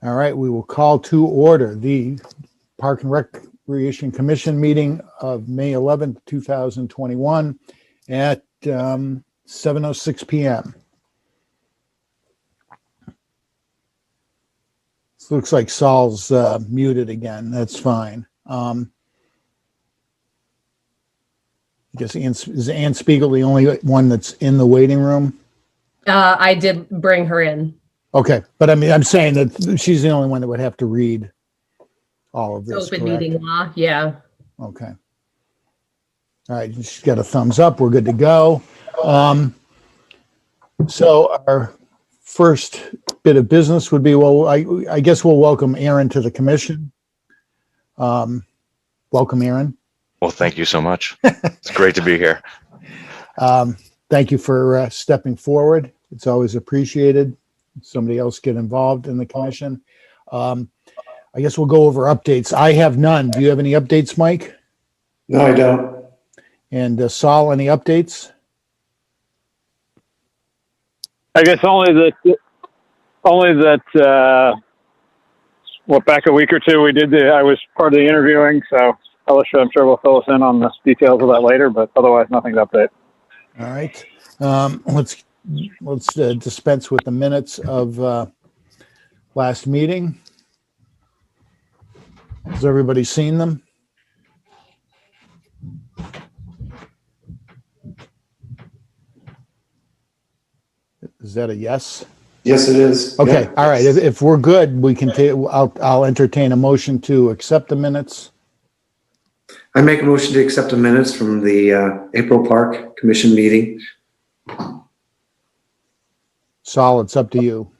All right, we will call to order the Park and Recreation Commission meeting of May 11th, 2021 at 7:06 p.m. This looks like Saul's muted again. That's fine. I guess is Ann Spiegel the only one that's in the waiting room? I did bring her in. Okay, but I mean, I'm saying that she's the only one that would have to read all of this. Open correct? meeting law, yeah. Okay. All right, she's got a thumbs up. We're good to go. So our first bit of business would be, well, I guess we'll welcome Aaron to the commission. Welcome, Aaron. Well, thank you so much. It's great to be here. Thank you for stepping forward. It's always appreciated. Somebody else get involved in the commission. I guess we'll go over updates. I have none. Do you have any updates, Mike? No, I don't. And Saul, any updates? I guess only that back a week or two I was part of the interviewing, so Alicia, I'm sure will fill us in on the details of that later, but otherwise nothing to update. All right. Let's dispense with the minutes of last meeting. Has everybody seen them? Is that a yes? Yes, it is. Okay. Yeah. All right. If we're good, we can take. I'll entertain a motion to accept the minutes. I make a motion to accept the minutes from the April Park Commission meeting. Saul, it's up to you.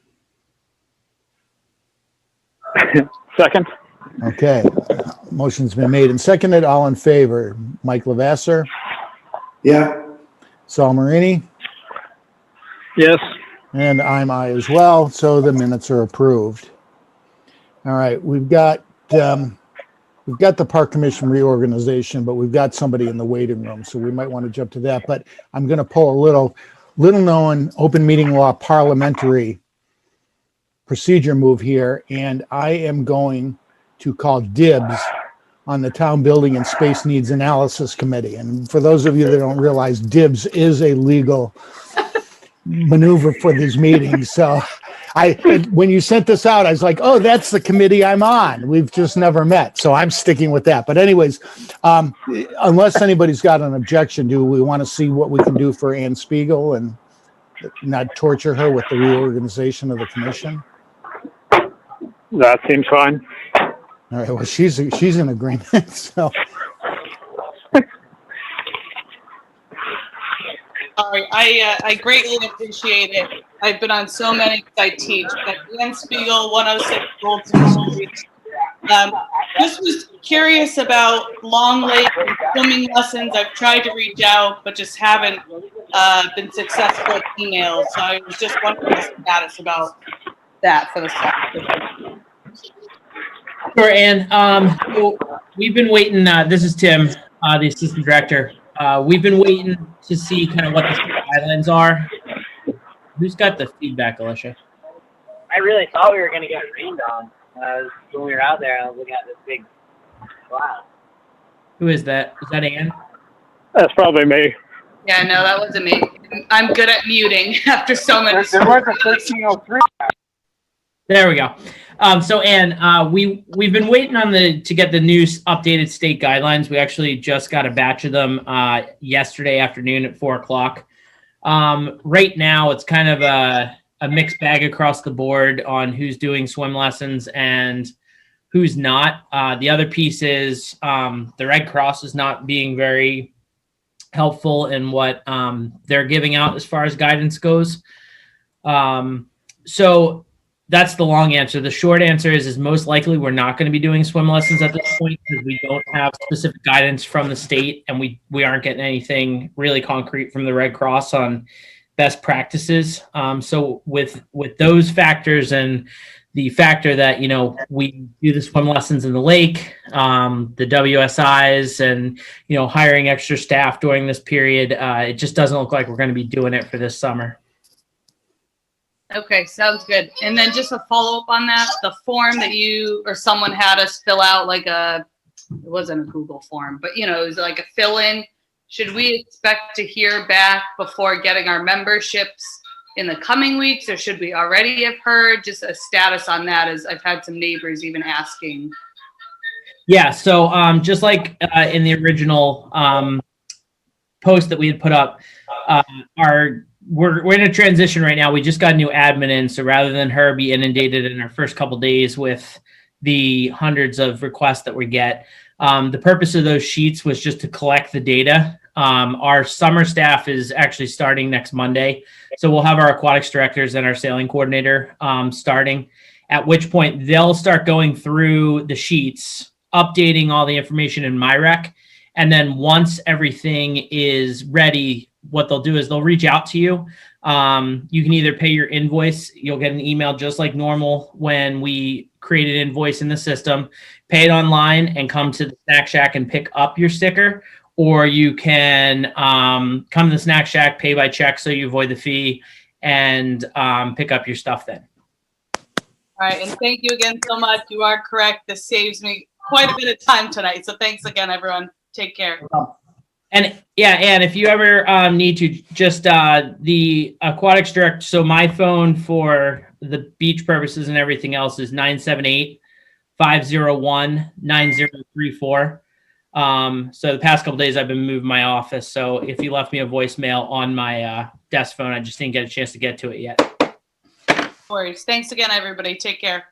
Second? Okay. Motion's been made and seconded. All in favor. Mike Lavasser, Yeah. Saul Marini, Yes. and I'm I as well. So the minutes are approved. All right. We've got the Park Commission reorganization, but we've got somebody in the waiting room, so we might want to jump to that. But I'm going to pull a little known open meeting law parliamentary procedure move here, and I am going to call dibs on the Town Building and Space Needs Analysis Committee. And for those of you that don't realize, dibs is a legal maneuver for these meetings. So when you sent this out, I was like, oh, that's the committee I'm on. We've just never met. So I'm sticking with that. But anyways, unless anybody's got an objection, do we want to see what we can do for Ann Spiegel and not torture her with the reorganization of the commission? That seems fine. All right. Well, she's in agreement. So I greatly appreciate it. I've been on so many I teach, but Ann Spiegel, 106 Goldson Street. Just was curious about Long Lake and swimming lessons. I've tried to reach out, but just haven't been successful at emails. So I was just wondering the status about that for the second. Sure, Ann. So we've been waiting. This is Tim, the assistant director. We've been waiting to see kind of what the guidelines are. Who's got the feedback, Alicia? I really thought we were going to get rained on. When we were out there, I was looking at this big cloud. Who is that? Is that Ann? That's probably me. Yeah, no, that wasn't me. I'm good at muting after so many. There was a 1303. There we go. So Ann, we've been waiting on to get the new updated state guidelines. We actually just got a batch of them yesterday afternoon at 4:00. Right now, it's kind of a mixed bag across the board on who's doing swim lessons and who's not. The other piece is the Red Cross is not being very helpful in what they're giving out as far as guidance goes. So that's the long answer. The short answer is most likely we're not going to be doing swim lessons at this point because we don't have specific guidance from the state, and we aren't getting anything really concrete from the Red Cross on best practices. So with those factors and the factor that, we do the swim lessons in the lake, the WSIs and, hiring extra staff during this period, it just doesn't look like we're going to be doing it for this summer. Okay, sounds good. And then just a follow up on that, the form that you or someone had us fill out, like it wasn't a Google form, but it was like a fill in. Should we expect to hear back before getting our memberships in the coming weeks, or should we already have heard? Just a status on that, as I've had some neighbors even asking. Yeah. So just like in the original post that we had put up, we're in a transition right now. We just got a new admin in, so rather than her be inundated in our first couple days with the hundreds of requests that we get, the purpose of those sheets was just to collect the data. Our summer staff is actually starting next Monday, so we'll have our aquatics directors and our sailing coordinator starting, at which point they'll start going through the sheets, updating all the information in MyRec. And then once everything is ready, what they'll do is they'll reach out to you. You can either pay your invoice. You'll get an email just like normal when we create an invoice in the system, pay it online and come to the Snack Shack and pick up your sticker. Or you can come to the Snack Shack, pay by check so you avoid the fee, and pick up your stuff then. All right, and thank you again so much. You are correct. This saves me quite a bit of time tonight. So thanks again, everyone. Take care. And yeah, and if you ever need to, just the aquatics director. So my phone for the beach purposes and everything else is 978-501-9034. So the past couple of days I've been moving my office. So if you left me a voicemail on my desk phone, I just didn't get a chance to get to it yet. No worries. Thanks again, everybody. Take care.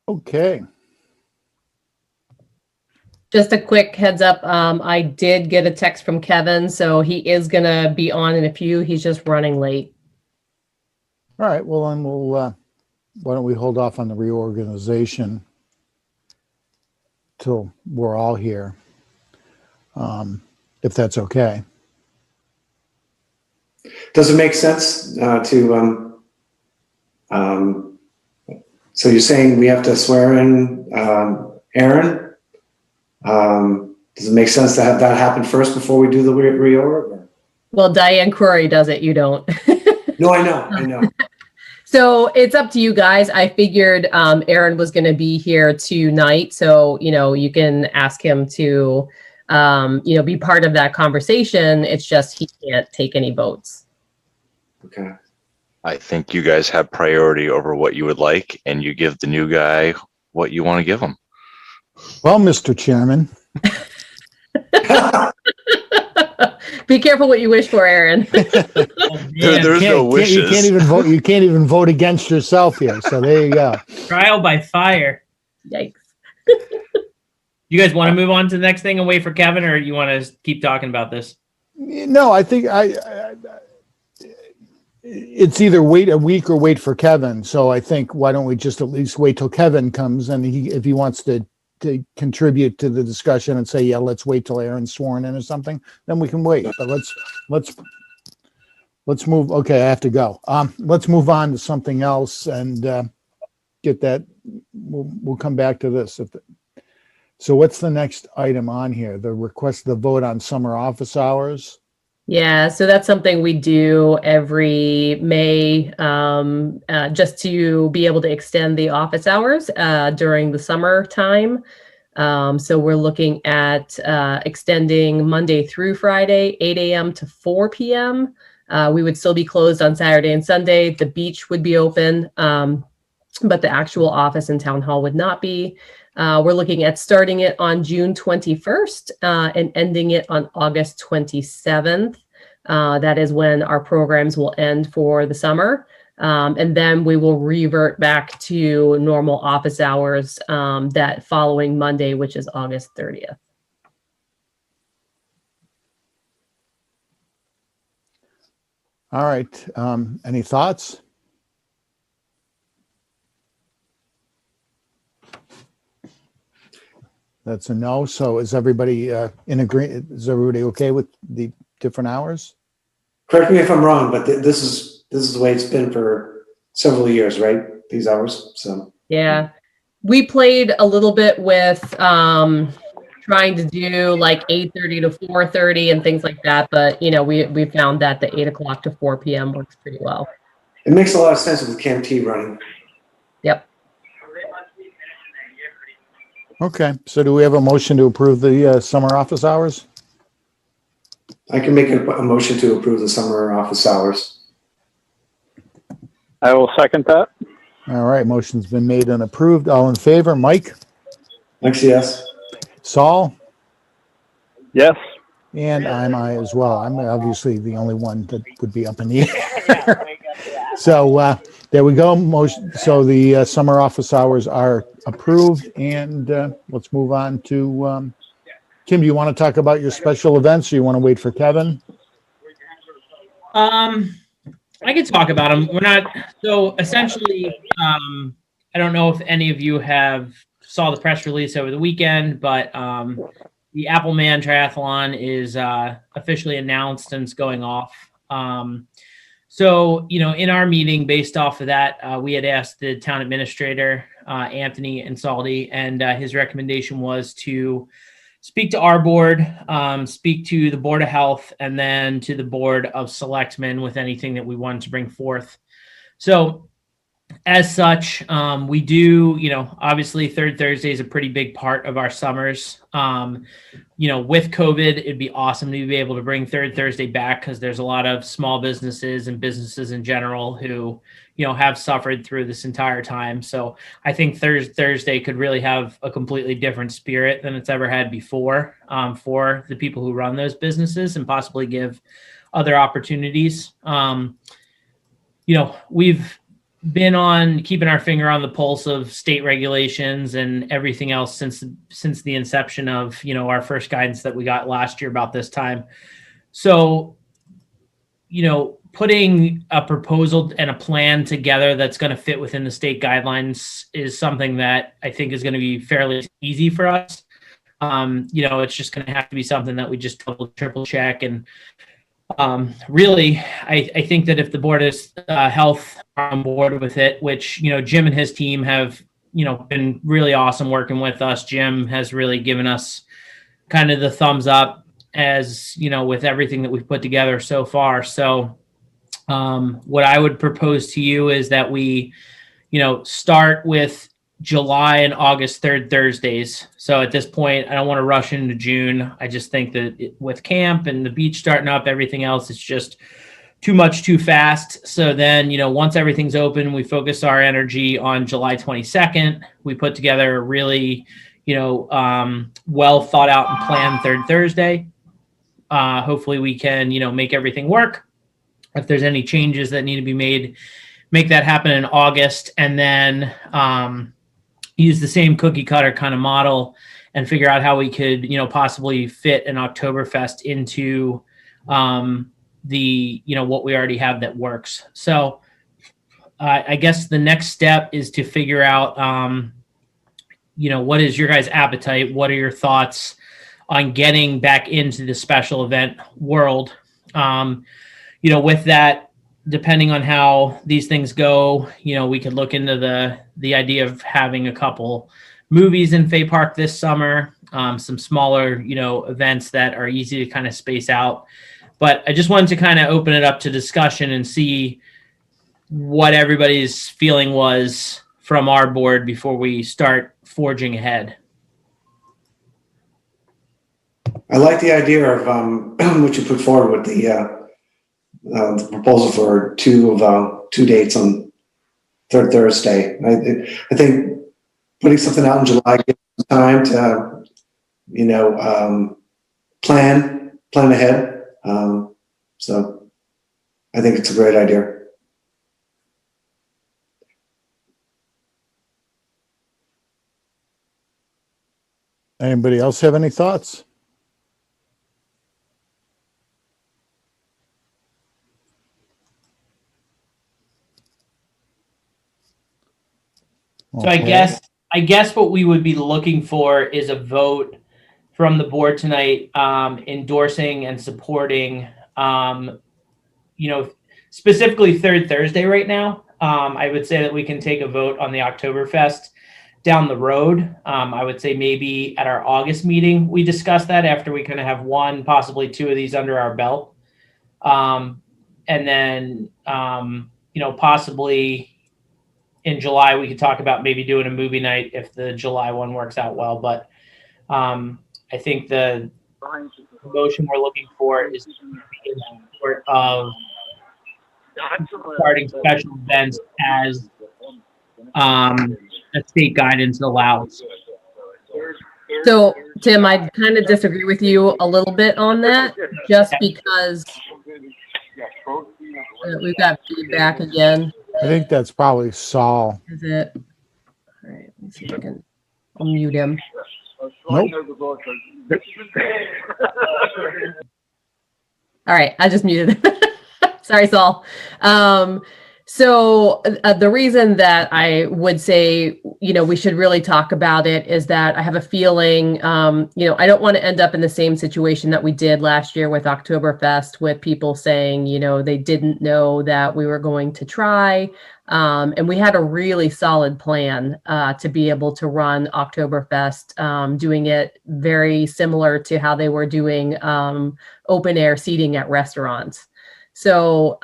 Okay. Just a quick heads up. I did get a text from Kevin, so he is going to be on in a few. He's just running late. All right. Well, then why don't we hold off on the reorganization till we're all here, if that's okay. Does it make sense so you're saying we have to swear in Aaron? Does it make sense to have that happen first before we do the reorg? Well, Diane Crory does it. You don't. No, I know. So it's up to you guys. I figured Aaron was going to be here tonight. So, you can ask him to, be part of that conversation. It's just he can't take any votes. Okay. I think you guys have priority over what you would like, and you give the new guy what you want to give him. Well, Mr. Chairman. Be careful what you wish for, Aaron. There's no wishes. You can't even vote. You can't even vote against yourself here. So there you go. Trial by fire. Yikes. You guys want to move on to the next thing and wait for Kevin, or you want to keep talking about this? No, I think it's either wait a week or wait for Kevin. So I think why don't we just at least wait till Kevin comes, and if he wants to contribute to the discussion and say, yeah, let's wait till Aaron's sworn in or something, then we can wait. But let's move. Okay, I have to go. Let's move on to something else and get that. We'll come back to this. So what's the next item on here? The request the vote on summer office hours. Yeah, so that's something we do every May, just to be able to extend the office hours during the summer time. So we're looking at extending Monday through Friday, 8 a.m. to 4 p.m. We would still be closed on Saturday and Sunday. The beach would be open, but the actual office and town hall would not be. We're looking at starting it on June 21st and ending it on August 27th. That is when our programs will end for the summer. And then we will revert back to normal office hours that following Monday, which is August 30th. All right. Any thoughts? That's a no. So is everybody in agreement? Is everybody okay with the different hours? Correct me if I'm wrong, but this is the way it's been for several years, right? These hours. So yeah, we played a little bit with trying to do like 8:30 to 4:30 and things like that, but we found that the 8 o'clock to 4 p.m. works pretty well. It makes a lot of sense with Cam T running. Yep. Okay, so do we have a motion to approve the summer office hours? I can make a motion to approve the summer office hours. I will second that. All right, motion's been made and approved. All in favor? Mike? Thanks, yes. Saul? Yes. And I'm I as well. I'm obviously the only one that would be up in the air. So there we go. So the summer office hours are approved, and let's move on to Kim. Do you want to talk about your special events, or you want to wait for Kevin? I could talk about them. We're not so essentially. I don't know if any of you saw the press release over the weekend, but the Appleman Triathlon is officially announced and it's going off. So, in our meeting, based off of that, we had asked the town administrator, Anthony Insaldi, and his recommendation was to speak to our board, speak to the Board of Health, and then to the Board of Selectmen with anything that we wanted to bring forth. So, as such, we do, obviously Third Thursday is a pretty big part of our summers. With COVID, it'd be awesome to be able to bring Third Thursday back because there's a lot of small businesses and businesses in general who, have suffered through this entire time. So I think Thursday could really have a completely different spirit than it's ever had before for the people who run those businesses and possibly give other opportunities. We've been on keeping our finger on the pulse of state regulations and everything else since the inception of our first guidance that we got last year about this time. So putting a proposal and a plan together that's going to fit within the state guidelines is something that I think is going to be fairly easy for us. It's just going to have to be something that we just triple check. And really, I think that if the Board of Health are on board with it, which, Jim and his team have, been really awesome working with us. Jim has really given us kind of the thumbs up as, with everything that we've put together so far. So what I would propose to you is that we, start with July and August third Thursdays. So at this point, I don't want to rush into June. I just think that with camp and the beach starting up, everything else, it's just too much too fast. So then, once everything's open, we focus our energy on July 22nd. We put together a really, well thought out and planned third Thursday. Hopefully we can, make everything work. If there's any changes that need to be made, make that happen in August, and then use the same cookie cutter kind of model and figure out how we could, possibly fit an Oktoberfest into the, what we already have that works. So I guess the next step is to figure out, what is your guys' appetite? What are your thoughts on getting back into the special event world? With that, depending on how these things go, we could look into the idea of having a couple movies in Fay Park this summer, some smaller, events that are easy to kind of space out. But I just wanted to kind of open it up to discussion and see what everybody's feeling was from our board before we start forging ahead. I like the idea of what you put forward with the proposal for two dates on third Thursday. I think putting something out in July gives time to, plan ahead. So I think it's a great idea. Anybody else have any thoughts? So I guess what we would be looking for is a vote from the board tonight, endorsing and supporting, specifically third Thursday right now. I would say that we can take a vote on the Oktoberfest down the road. I would say maybe at our August meeting, we discuss that after we kind of have one, possibly two of these under our belt. And then, possibly in July, we could talk about maybe doing a movie night if the July one works out well. But I think the motion we're looking for is in support of starting special events as the state guidance allows. So, Tim, I kind of disagree with you a little bit on that, just because we've got feedback again. I think that's probably Saul. Is it? All right, let me see if I can. I'll mute him. Nope. All right, I just muted him. Sorry, Saul. So the reason that I would say, we should really talk about it is that I have a feeling, I don't want to end up in the same situation that we did last year with Oktoberfest, with people saying, they didn't know that we were going to try. And we had a really solid plan to be able to run Oktoberfest, doing it very similar to how they were doing open air seating at restaurants. So,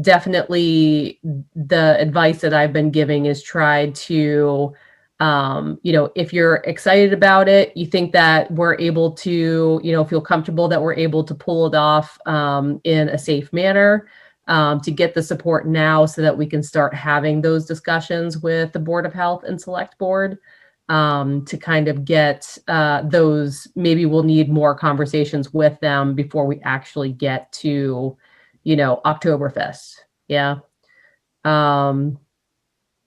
definitely the advice that I've been giving is try to, if you're excited about it, you think that we're able to, feel comfortable that we're able to pull it off in a safe manner, to get the support now so that we can start having those discussions with the Board of Health and Select Board, to kind of get those. Maybe we'll need more conversations with them before we actually get to Oktoberfest. Yeah.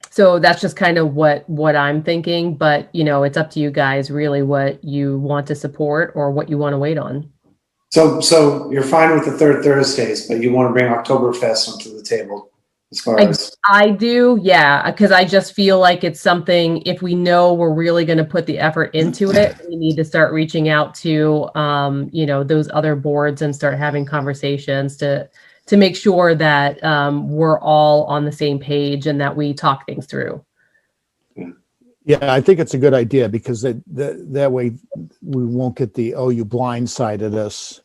So that's just kind of what I'm thinking, but it's up to you guys really what you want to support or what you want to wait on. So you're fine with the third Thursdays, but you want to bring Oktoberfest onto the table as far as. I do. Yeah. Because I just feel like it's something, if we know we're really going to put the effort into it, we need to start reaching out to, those other boards and start having conversations to make sure that we're all on the same page and that we talk things through. Yeah, I think it's a good idea because that way we won't get the, oh, you blindsided us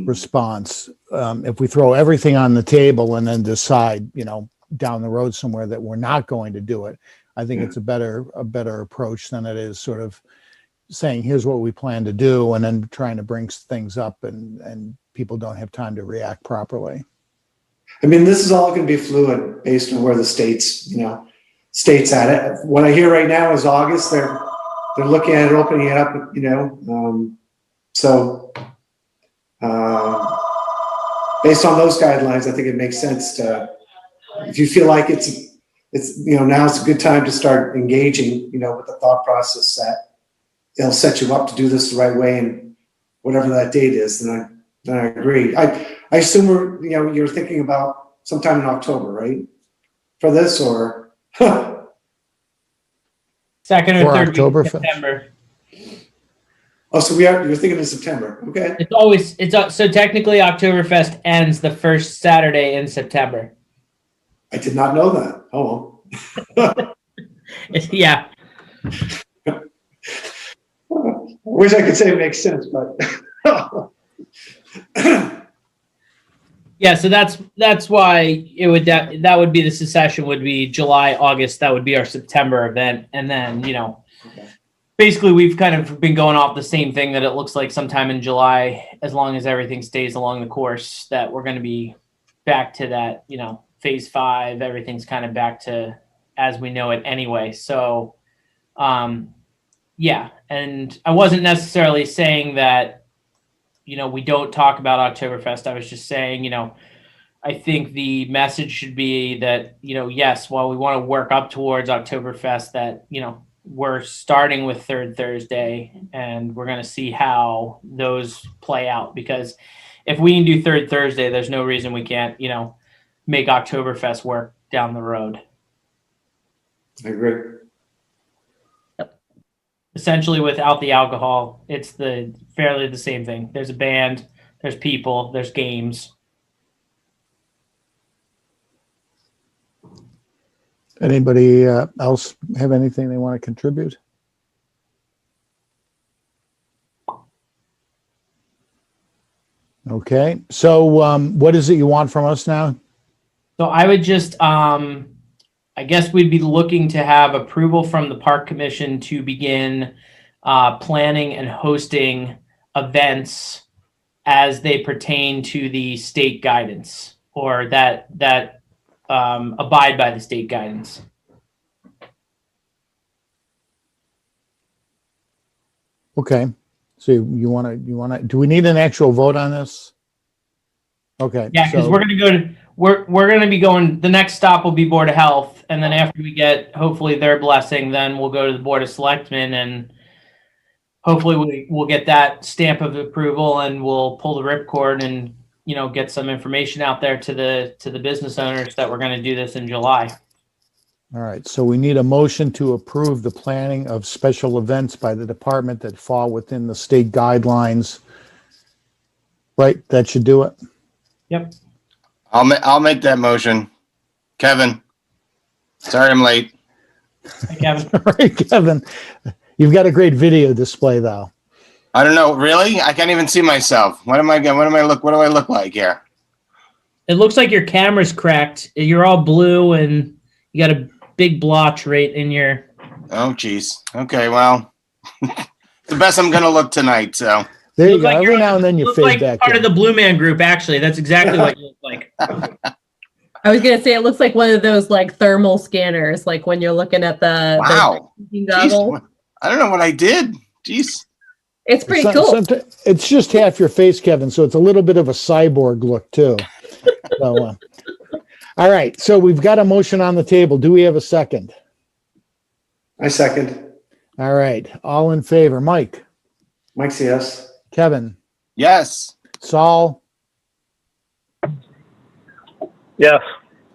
response. If we throw everything on the table and then decide, down the road somewhere that we're not going to do it, I think it's a better approach than it is sort of saying, here's what we plan to do, and then trying to bring things up and people don't have time to react properly. I mean, this is all going to be fluid based on where the state's at it. What I hear right now is August. They're looking at it, opening it up, so based on those guidelines, I think it makes sense to, if you feel like it's now's a good time to start engaging, with the thought process set. It'll set you up to do this the right way, and whatever that date is, then I agree. I assume you're thinking about sometime in October, right? For this, or Second or For third week of Oktoberfest. September. oh, so you're thinking of September, okay? So technically Oktoberfest ends the first Saturday in September. I did not know that. Oh well. Yeah. I wish I could say it makes sense, but Yeah, so that's why it would that would be the secession would be July, August. That would be our September event, and then basically we've kind of been going off the same thing that it looks like sometime in July, as long as everything stays along the course, that we're going to be back to that phase 5. Everything's kind of back to as we know it anyway. So, yeah, and I wasn't necessarily saying that. We don't talk about Oktoberfest. I was just saying, I think the message should be that, yes, while we want to work up towards Oktoberfest, that, we're starting with third Thursday and we're going to see how those play out. Because if we can do third Thursday, there's no reason we can't, make Oktoberfest work down the road. I agree. Essentially, without the alcohol, it's fairly the same thing. There's a band, there's people, there's games. Anybody else have anything they want to contribute? Okay, so what is it you want from us now? So I would just, I guess we'd be looking to have approval from the Park Commission to begin planning and hosting events as they pertain to the state guidance, or that abide by the state guidance. Okay, so you want to, do we need an actual vote on this? Okay. Yeah, because so- we're going to be going, the next stop will be Board of Health, and then after we get hopefully their blessing, then we'll go to the Board of Selectmen, and hopefully we'll get that stamp of approval, and we'll pull the ripcord and get some information out there to the business owners that we're going to do this in July. All right, so we need a motion to approve the planning of special events by the department that fall within the state guidelines. Right, that should do it. Yep. I'll make that motion. Kevin. Sorry I'm late. Hi, Kevin. All right, Kevin, you've got a great video display though. I don't know, really? I can't even see myself. What do I look like here? It looks like your camera's cracked. You're all blue, and you got a big blotch right in your... Oh, geez. Okay, well, the best I'm going to look tonight, so. There you Look go. like Every you're- now and then you look fade like back part in. of the Blue Man Group, actually. That's exactly what you look like. I was gonna say it looks like one of those like thermal scanners, like when you're looking at the Wow. the goggle. Jeez, I don't know what I did. Jeez. It's pretty cool. It's just half your face, Kevin, so it's a little bit of a cyborg look too. So, all right, so we've got a motion on the table. Do we have a second? I second. All right, all in favor. Mike, Mike's yes. Kevin, Yes. Saul, Yes.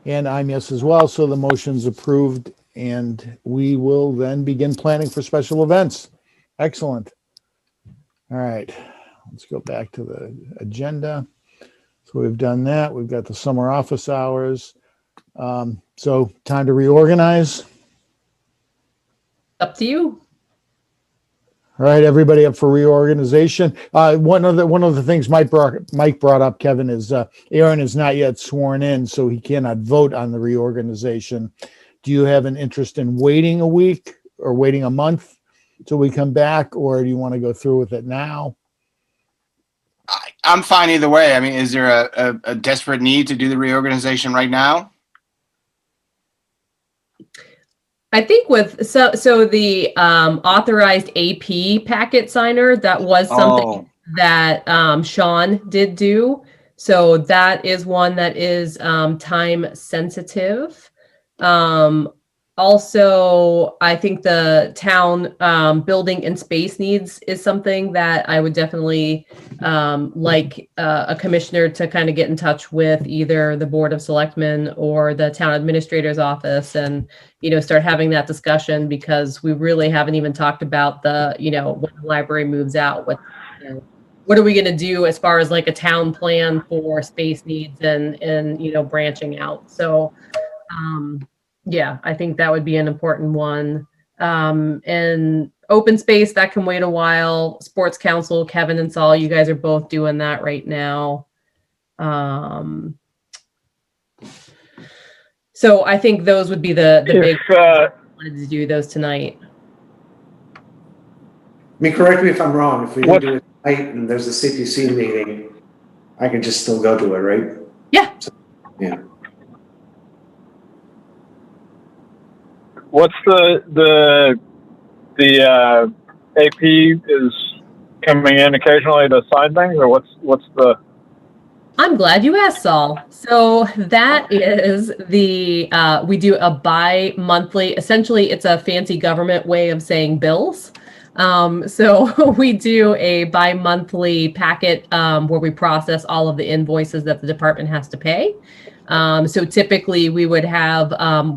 and I'm yes as well. So the motion's approved, and we will then begin planning for special events. Excellent. All right, let's go back to the agenda. So we've done that. We've got the summer office hours. So time to reorganize. Up to you. All right, everybody up for reorganization. One of the things Mike brought up, Kevin, is Aaron is not yet sworn in, so he cannot vote on the reorganization. Do you have an interest in waiting a week or waiting a month till we come back, or do you want to go through with it now? I'm fine either way. I mean, is there a desperate need to do the reorganization right now? I think with so the authorized AP packet signer, that was something that Sean did do. So that is one that is time sensitive. Also, I think the town building and space needs is something that I would definitely like a commissioner to kind of get in touch with either the Board of Selectmen or the town administrator's office, and start having that discussion, because we really haven't even talked about the when the library moves out, what are we going to do as far as like a town plan for space needs and branching out. So yeah, I think that would be an important one. And open space, that can wait a while. Sports Council, Kevin and Saul, you guys are both doing that right now. So I think those would be the big I wanted to do those tonight. I mean, correct me if I'm wrong. If we don't do it tonight and there's a CPC meeting, I can just still go to it, right? Yeah. So, yeah. What's the AP is coming in occasionally to sign things, or what's the? I'm glad you asked, Saul. So that is the we do a bi-monthly. Essentially, it's a fancy government way of saying bills. So we do a bi-monthly packet where we process all of the invoices that the department has to pay. So typically we would have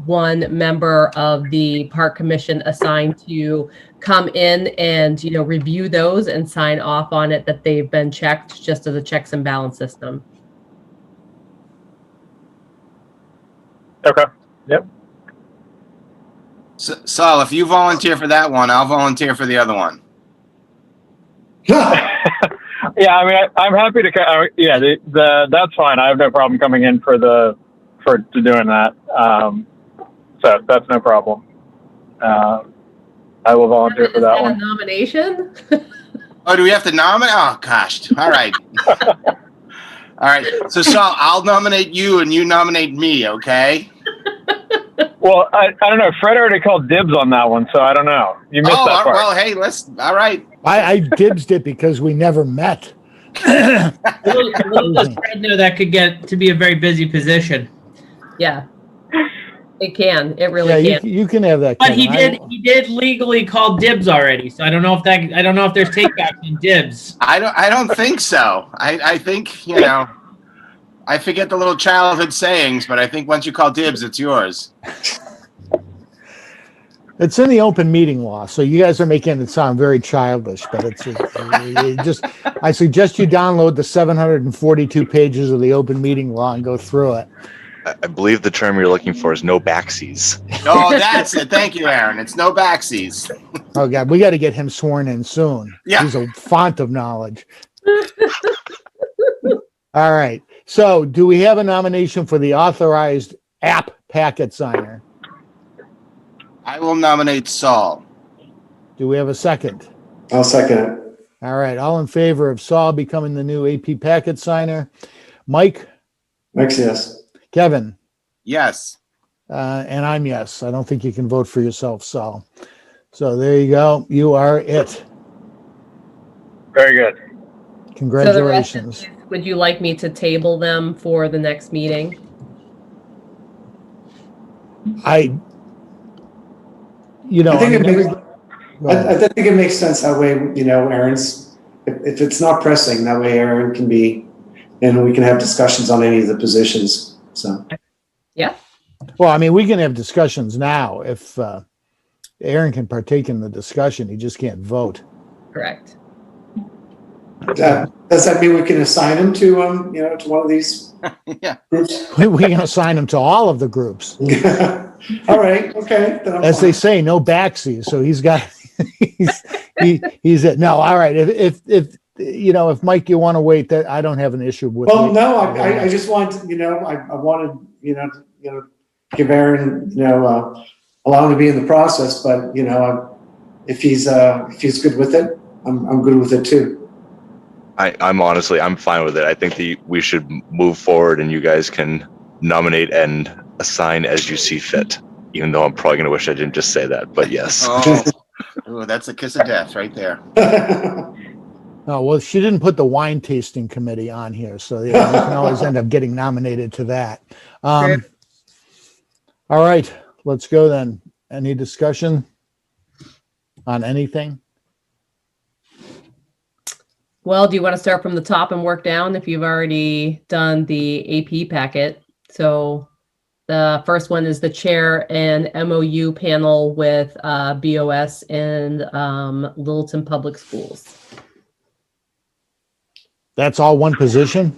one member of the Park Commission assigned to come in and review those and sign off on it that they've been checked, just as a checks and balance system. Okay. Yep. Saul, if you volunteer for that one, I'll volunteer for the other one. Yeah, I mean, I'm happy to. Yeah, that's fine. I have no problem coming in for doing that. So that's no problem. I will volunteer for Is that that a one. nomination? Oh, do we have to nominate? Oh, gosh. All right. All right. So, Saul, I'll nominate you and you nominate me, okay? Well, I don't know. Fred already called dibs on that one, so I don't know. You missed that part. Well, hey, all right. I dibsed it because we never met. Little does Fred know that could get to be a very busy position. Yeah. It can. It really Yeah, can. you can have that. But Kevin. he did legally call dibs already. So I don't know if there's takebacks in dibs. I don't think so. I think, I forget the little childhood sayings, but I think once you call dibs, it's yours. It's in the open meeting law, so you guys are making it sound very childish, but I suggest you download the 742 pages of the open meeting law and go through it. I believe the term you're looking for is no backsies. Oh, that's it. Thank you, Aaron. It's no backsies. Oh God, we got to get him sworn in soon. Yeah. He's a font of knowledge. All right. So do we have a nomination for the authorized app packet signer? I will nominate Saul. Do we have a second? I'll second it. All right. All in favor of Saul becoming the new AP packet signer? Mike? Mike's yes. Kevin? Yes. And I'm yes. I don't think you can vote for yourself, Saul. So there you go. You are it. Very good. Congratulations. So the rest of these, would you like me to table them for the next meeting? I think it makes sense that way, Aaron's, if it's not pressing, that way Aaron can be, and we can have discussions on any of the positions, so. Yeah. Well, I mean, we can have discussions now if Aaron can partake in the discussion. He just can't vote. Correct. Does that mean we can assign him to to one of these Yeah. groups? We can assign him to all of the groups. All right. Okay. Then I'm As they fine. say, no backsies. So he's got, he's it. No, all right. If Mike, you want to wait, that I don't have an issue with. Well, no, I just wanted, I wanted, give Aaron, allow him to be in the process, but if he's good with it, I'm good with it too. I'm fine with it. I think we should move forward and you guys can nominate and assign as you see fit, even though I'm probably going to wish I didn't just say that, but yes. Oh, that's a kiss of death right there. Oh, well, she didn't put the wine tasting committee on here, so you can always end up getting nominated to that. All right, let's go then. Any discussion on anything? Well, do you want to start from the top and work down if you've already done the AP packet? So the first one is the chair and MOU panel with BOS and Littleton Public Schools. That's all one position?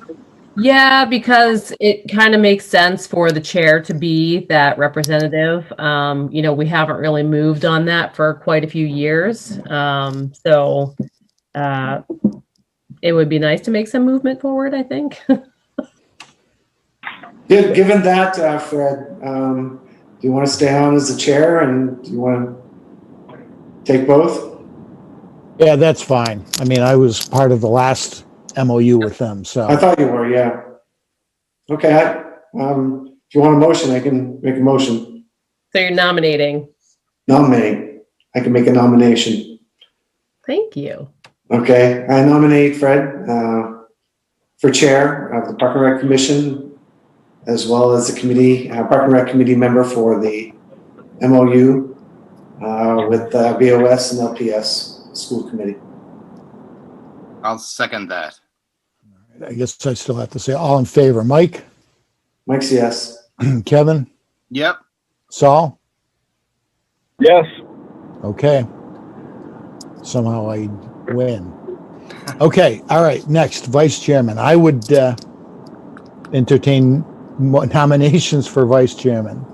Yeah, because it kind of makes sense for the chair to be that representative. We haven't really moved on that for quite a few years. It would be nice to make some movement forward, I think. Given that, Fred, do you want to stay on as the chair and do you want to take both? Yeah, that's fine. I mean, I was part of the last MOU with them, so. I thought you were, yeah. Okay, if you want a motion, I can make a motion. So you're nominating. Nominate. I can make a nomination. Thank you. Okay, I nominate Fred for chair of the Park and Rec Commission, as well as the committee, Park and Rec Committee member for the MOU with BOS and LPS School Committee. I'll second that. I guess I still have to say all in favor. Mike? Mike's yes. Kevin? Yep. Saul? Yes. Okay. Somehow I win. Okay. All right. Next, vice chairman. I would entertain nominations for vice chairman.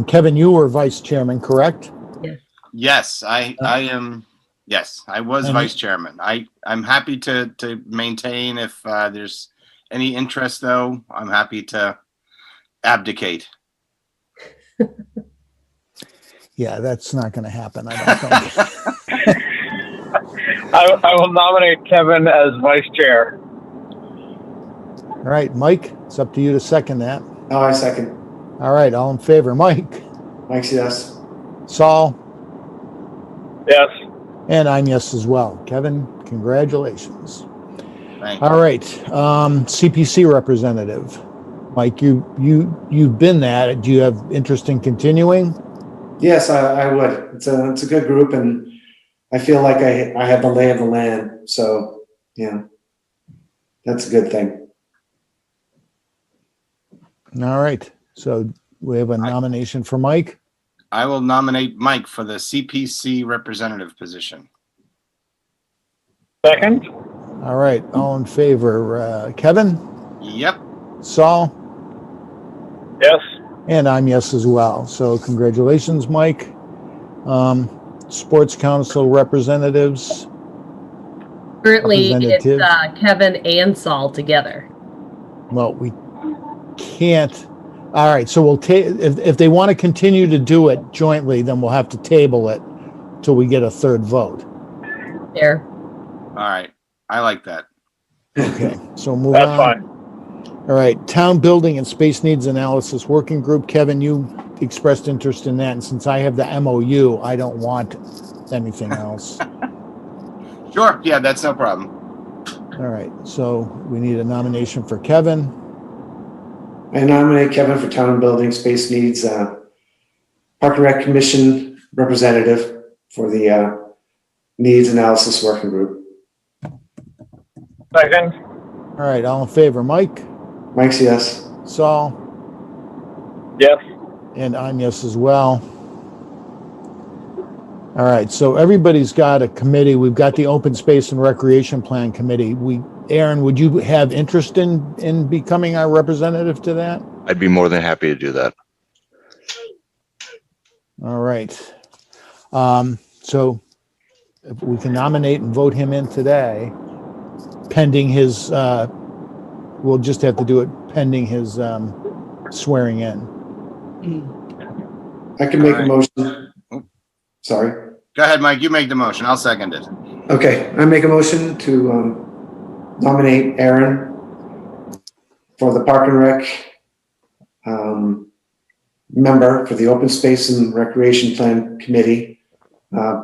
Kevin, you were vice chairman, correct? Yes, I am. Yes, I was And- vice chairman. I'm happy to maintain. If there's any interest, though, I'm happy to abdicate. Yeah, that's not going to happen, I don't think. I will nominate Kevin as vice chair. All right, Mike, it's up to you to second that. Oh, I second. All right, all in favor. Mike, Mike's yes. Saul, Yes. and I'm yes as well. Kevin, congratulations. Thank All you. right, CPC representative. Mike, you've been that. Do you have interest in continuing? Yes, I would. It's a good group, and I feel like I have the lay of the land. So yeah, that's a good thing. All right, so we have a nomination for Mike. I will nominate Mike for the CPC representative position. Second? All right, all in favor. Kevin, Yep. Saul, Yes. and I'm yes as well. So congratulations, Mike. Sports Council representatives. Currently, it's Representative. Kevin and Saul together. Well, we can't. All right, so we'll if they want to continue to do it jointly, then we'll have to table it till we get a third vote. There. All right. I like that. Okay, so move That's on. fine. All right, Town Building and Space Needs Analysis Working Group. Kevin, you expressed interest in that, and since I have the MOU, I don't want anything else. Sure. Yeah, that's no problem. All right, so we need a nomination for Kevin. I nominate Kevin for Town and Building Space Needs Park and Rec Commission representative for the Needs Analysis Working Group. Second? All right, all in favor, Mike, Mike's yes. Saul, Yes. and I'm yes as well. All right, so everybody's got a committee. We've got the Open Space and Recreation Plan Committee. Aaron, would you have interest in becoming our representative to that? I'd be more than happy to do that. All right. So if we can nominate and vote him in today, pending his, we'll just have to do it pending his swearing in. I can make All a right. motion. Sorry. Go ahead, Mike. You make the motion. I'll second it. Okay, I make a motion to nominate Aaron for the Park and Rec member for the Open Space and Recreation Plan Committee,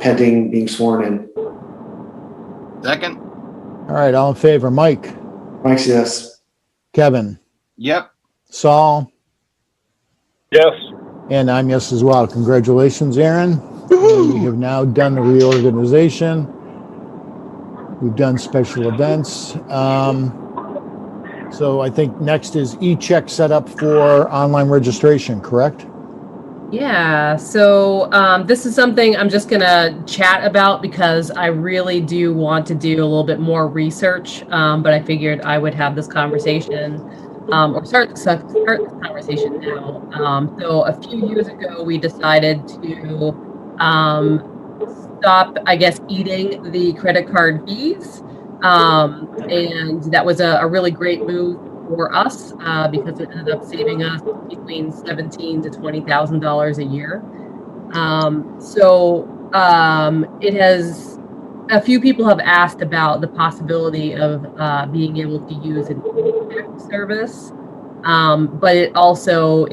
pending being sworn in. Second? All right, all in favor, Mike, Mike's yes. Kevin, Yep. Saul, Yes. and I'm yes as well. Congratulations, Aaron. We have now done the reorganization. We've done special events. So I think next is e-check set up for online registration, correct? Yeah, so this is something I'm just gonna chat about because I really do want to do a little bit more research, but I figured I would have this conversation or start this conversation now. So a few years ago, we decided to stop, I guess, eating the credit card fees, and that was a really great move for us because it ended up saving us between $17,000 to $20,000 a year. It has. A few people have asked about the possibility of being able to use an e-check service, but it also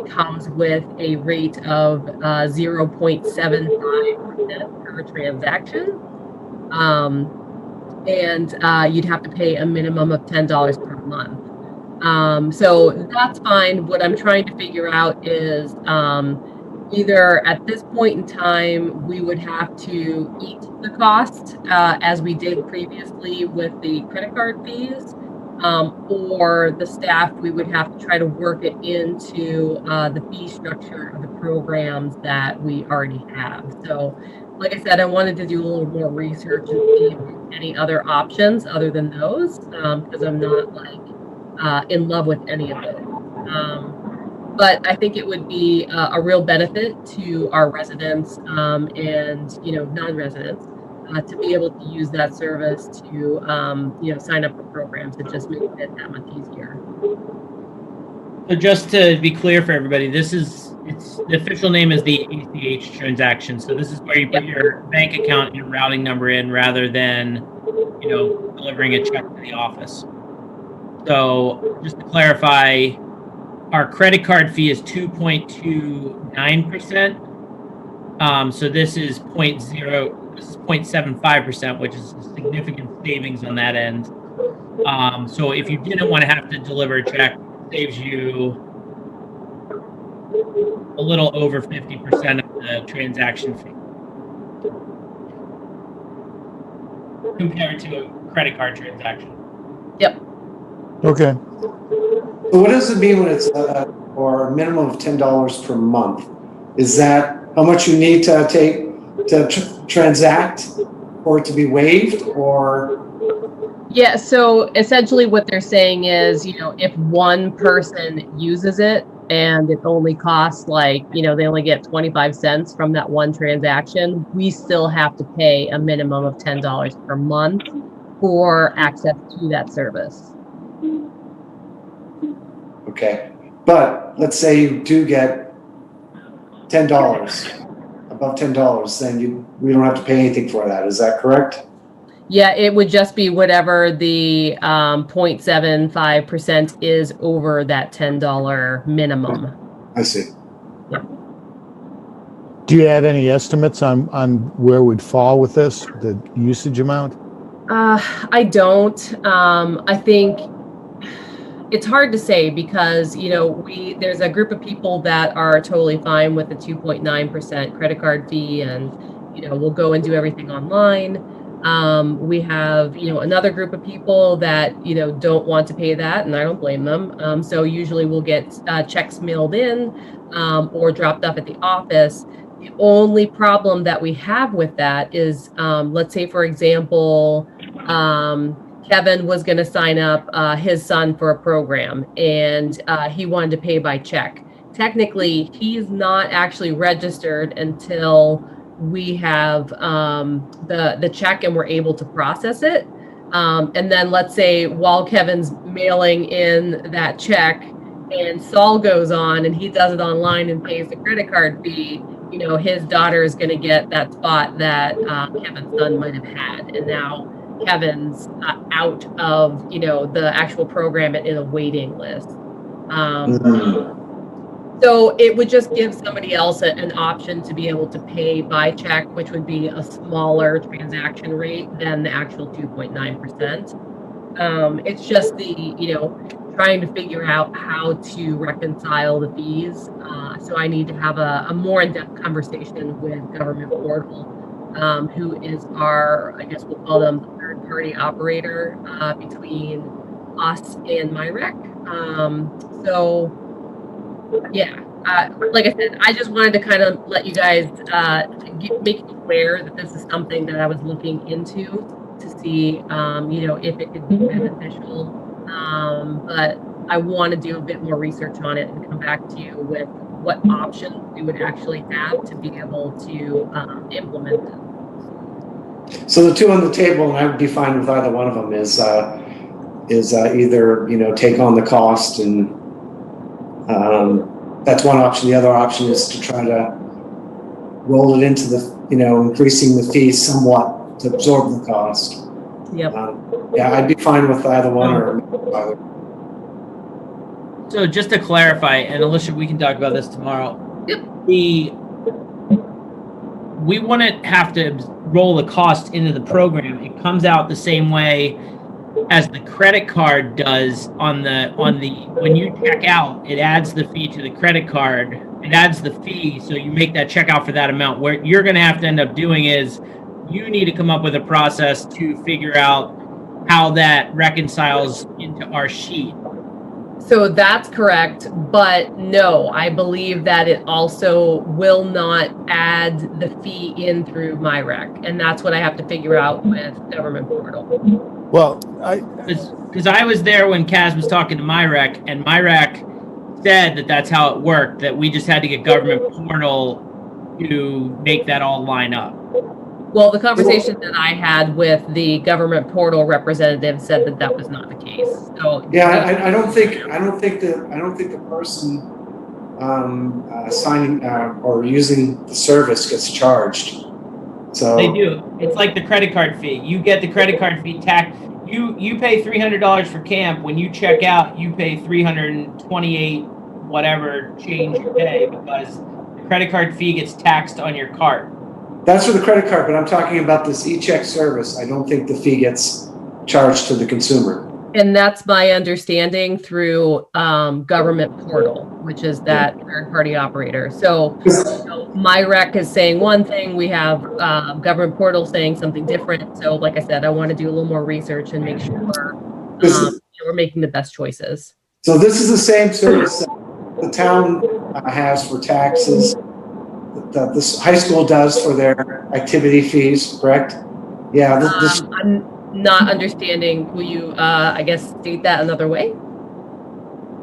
comes with a rate of 0.75% per transaction. And you'd have to pay a minimum of $10 per month. So that's fine. What I'm trying to figure out is either at this point in time, we would have to eat the cost as we did previously with the credit card fees, or the staff, we would have to try to work it into the fee structure of the programs that we already have. So like I said, I wanted to do a little more research and see if there's any other options other than those, because I'm not like in love with any of those. But I think it would be a real benefit to our residents and non-residents to be able to use that service to sign up for programs. It just makes it that much easier. So just to be clear for everybody, the official name is the ACH transaction. So this is where you put your bank account and your routing number in rather than, delivering a check to the office. So just to clarify, our credit card fee is 2.29%. So this is 0.75%, which is a significant savings on that end. So if you didn't want to have to deliver a check, it saves you a little over 50% of the transaction fee compared to a credit card transaction. Yep. Okay. So what does it mean when it's for a minimum of $10 per month? Is that how much you need to take to transact or it to be waived, or? Yeah, so essentially what they're saying is, if one person uses it and it only costs they only get 25 cents from that one transaction, we still have to pay a minimum of $10 per month for access to that service. Okay, but let's say you do get $10, above $10, then we don't have to pay anything for that. Is that correct? Yeah, it would just be whatever the 0.75% is over that $10 minimum. I see. Yeah. Do you have any estimates on where we'd fall with this, the usage amount? I don't. I think it's hard to say because, there's a group of people that are totally fine with the 2.9% credit card fee and, we'll go and do everything online. We have, another group of people that, don't want to pay that, and I don't blame them. So usually we'll get checks mailed in or dropped off at the office. The only problem that we have with that is, let's say, for example, Kevin was going to sign up his son for a program and he wanted to pay by check. Technically, he's not actually registered until we have the check and we're able to process it. And then let's say while Kevin's mailing in that check and Saul goes on and he does it online and pays the credit card fee, his daughter is going to get that spot that Kevin's son might have had. And now Kevin's out of, the actual program in a waiting list. So it would just give somebody else an option to be able to pay by check, which would be a smaller transaction rate than the actual 2.9%. It's just the, trying to figure out how to reconcile the fees. So I need to have a more in-depth conversation with Government Portal, who is our, I guess we'll call them the third-party operator between us and MyRec. So yeah, like I said, I just wanted to kind of let you guys make you aware that this is something that I was looking into to see, if it could be beneficial. But I want to do a bit more research on it and come back to you with what options we would actually have to be able to implement it. So the two on the table, and I would be fine with either one of them, is either take on the cost, and that's one option. The other option is to try to roll it into the increasing the fee somewhat to absorb the cost. Yep. Yeah, I'd be fine with either one or either. So just to clarify, and Alicia, we can talk about this tomorrow. Yep. We wouldn't have to roll the cost into the program. It comes out the same way as the credit card does on the when you check out, it adds the fee to the credit card. It adds the fee, so you make that check out for that amount. What you're going to have to end up doing is you need to come up with a process to figure out how that reconciles into our sheet. So that's correct, but no, I believe that it also will not add the fee in through MyRec, and that's what I have to figure out with Government Portal. Well, because I was there when Kaz was talking to MyRec, and MyRec said that that's how it worked, that we just had to get government portal to make that all line up. Well, the conversation that I had with the government portal representative said that that was not the case. So Yeah, I don't think the person signing or using the service gets charged. So They do. It's like the credit card fee. You get the credit card fee tax. You pay $300 for camp. When you check out, you pay $328 whatever change you pay, because the credit card fee gets taxed on your card. that's for the credit card, but I'm talking about this e-check service. I don't think the fee gets charged to the consumer. And that's my understanding through government portal, which is that third-party operator. So my rec is saying one thing, we have government portal saying something different. So like I said, I want to do a little more research and make sure we're making the best choices. So this is the same service that the town has for taxes, that this high school does for their activity fees, correct? Yeah. I'm not understanding. Will you, I guess, state that another way?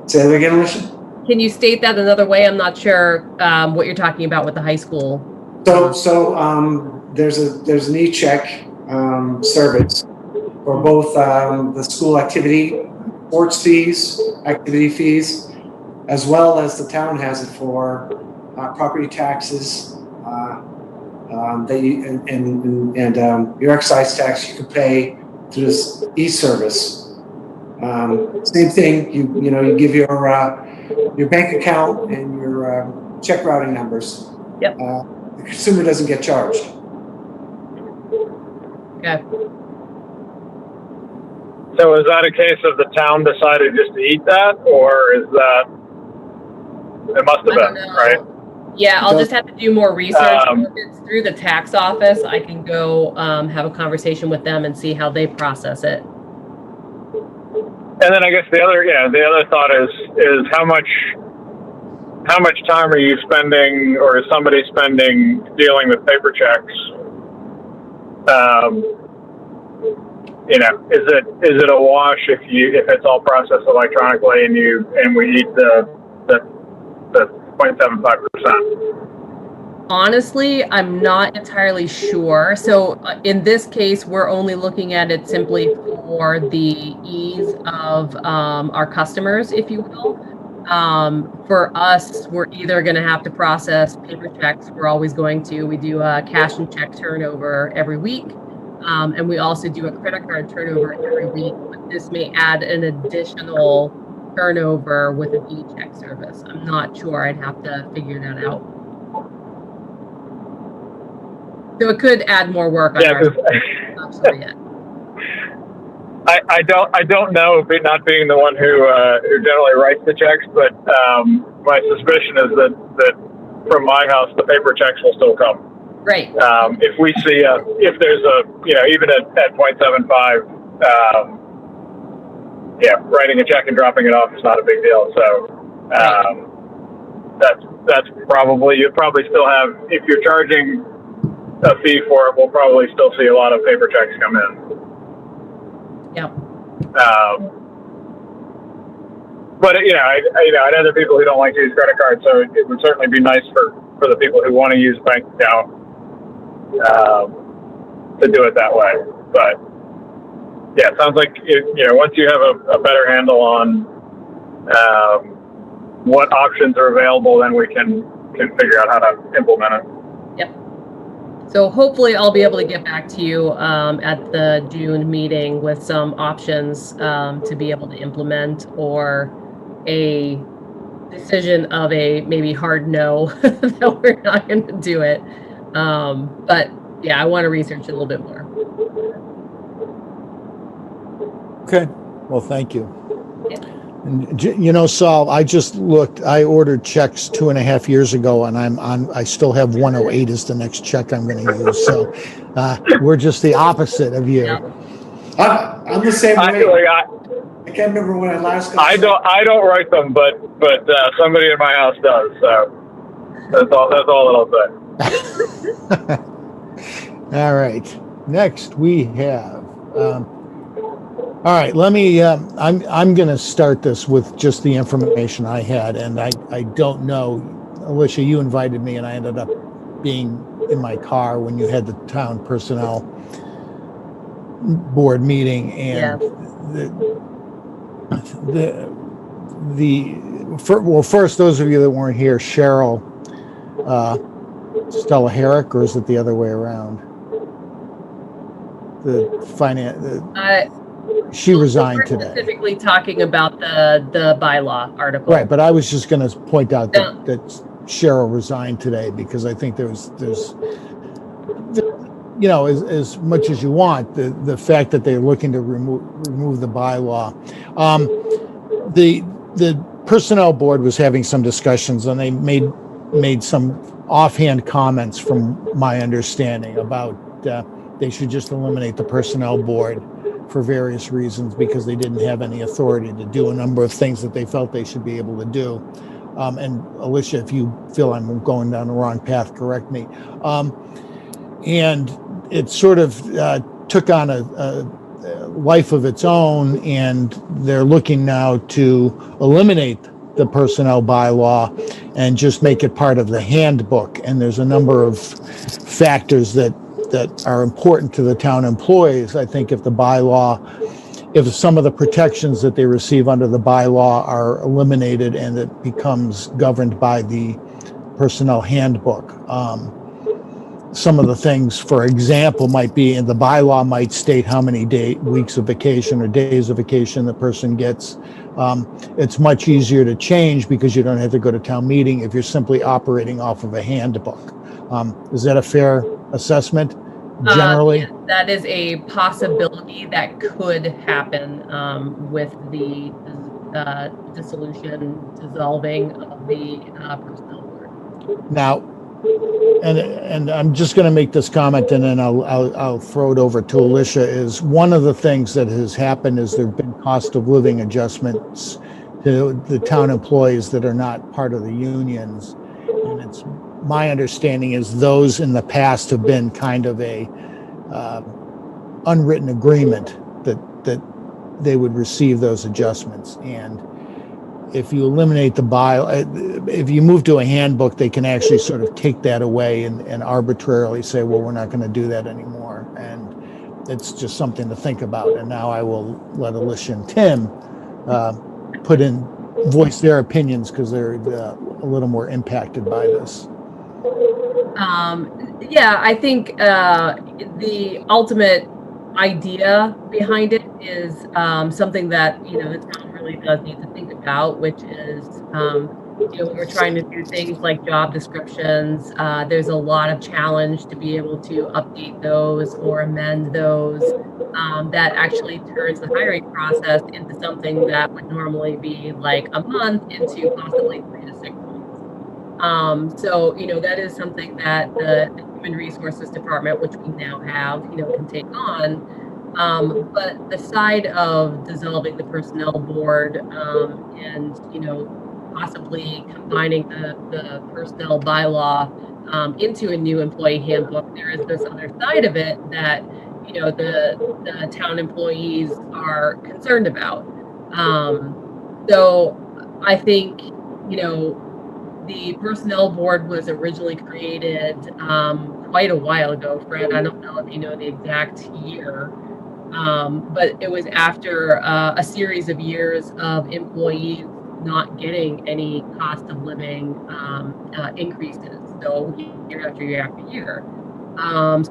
Say that again, Alicia? Can you state that another way? I'm not sure what you're talking about with the high school. So there's an e-check service for both the school activity, sports fees, activity fees, as well as the town has it for property taxes, and your excise tax you can pay through this e-service. Same thing. You give your bank account and your check routing numbers. Yep. The consumer doesn't get charged. Okay. So is that a case of the town decided just to eat that, or is that, it must have been, right? Yeah, I'll just have to do more research. If it's through the tax office, I can go have a conversation with them and see how they process it. And then I guess the other thought is how much time are you spending, or is somebody spending dealing with paper checks? Is it a wash if it's all processed electronically and we eat the 0.75%? Honestly, I'm not entirely sure. So in this case, we're only looking at it simply for the ease of our customers, if you will. For us, we're either going to have to process paper checks. We're always going to. We do a cash and check turnover every week. And we also do a credit card turnover every week. But this may add an additional turnover with an e-check service. I'm not sure. I'd have to figure that out. So it could add more work on our not sure yet. I don't know, not being the one who generally writes the checks, but my suspicion is that from my house the paper checks will still come. Right. If we see if there's even at 0.75, writing a check and dropping it off is not a big deal. So that's probably, you'll probably still have, if you're charging a fee for it, we'll probably still see a lot of paper checks come in. Yep. But I know there are people who don't like to use credit cards, so it would certainly be nice for the people who want to use bank account to do it that way. But yeah, it sounds like once you have a better handle on what options are available, then we can figure out how to implement it. Yep. So hopefully I'll be able to get back to you at the June meeting with some options to be able to implement, or a decision of a maybe hard no that we're not going to do it. But yeah, I want to research it a little bit more. Okay. Well, thank you. Yeah. And Saul, I just looked. I ordered checks 2.5 years ago, and I still have 108 as the next check I'm going to use. So we're just the opposite of you. Yeah. I'm the same way. I can't remember when I last got. I don't write them, but somebody in my house does. So that's all I'll say. All right. Next we have. All right, let me, I'm going to start this with just the information I had, and I don't know, Alicia, you invited me, and I ended up being in my car when you had the town personnel board meeting, and well, first, those of you that weren't here, Cheryl, Stella Herrick, or is it the other way around? The finance, she resigned we're today. Specifically talking about the bylaw article. Right, but I was just going to point out that Cheryl resigned today because I think there's you know, as much as you want, the fact that they're looking to remove the bylaw. The personnel board was having some discussions, and they made some offhand comments, from my understanding, about they should just eliminate the personnel board for various reasons, because they didn't have any authority to do a number of things that they felt they should be able to do. And Alicia, if you feel I'm going down the wrong path, correct me. And it sort of took on a life of its own, and they're looking now to eliminate the personnel bylaw and just make it part of the handbook. And there's a number of factors that are important to the town employees. I think if some of the protections that they receive under the bylaw are eliminated and it becomes governed by the personnel handbook. Some of the things, for example, might be, in the bylaw might state how many weeks of vacation or days of vacation the person gets. It's much easier to change because you don't have to go to town meeting if you're simply operating off of a handbook. Is that a fair assessment generally? That is a possibility that could happen with the dissolving of the personnel board. Now, and I'm just going to make this comment, and then I'll throw it over to Alicia. Is one of the things that has happened is there've been cost of living adjustments to the town employees that are not part of the unions, and it's my understanding is those in the past have been kind of a unwritten agreement that they would receive those adjustments. And if you eliminate the if you move to a handbook, they can actually sort of take that away and arbitrarily say, well, we're not going to do that anymore. And it's just something to think about. And now I will let Alicia and Tim voice their opinions, because they're a little more impacted by this. Yeah, I think the ultimate idea behind it is something that the town really does need to think about, which is when we're trying to do things like job descriptions, there's a lot of challenge to be able to update those or amend those. That actually turns the hiring process into something that would normally be like a month into possibly 3 to 6 months. So that is something that the Human Resources Department, which we now have, can take on. But the side of dissolving the personnel board and possibly combining the personnel bylaw into a new employee handbook, there is this other side of it that the town employees are concerned about. So I think the personnel board was originally created quite a while ago. Fred, I don't know if you know the exact year, but it was after a series of years of employees not getting any cost of living increases. So year after year after year.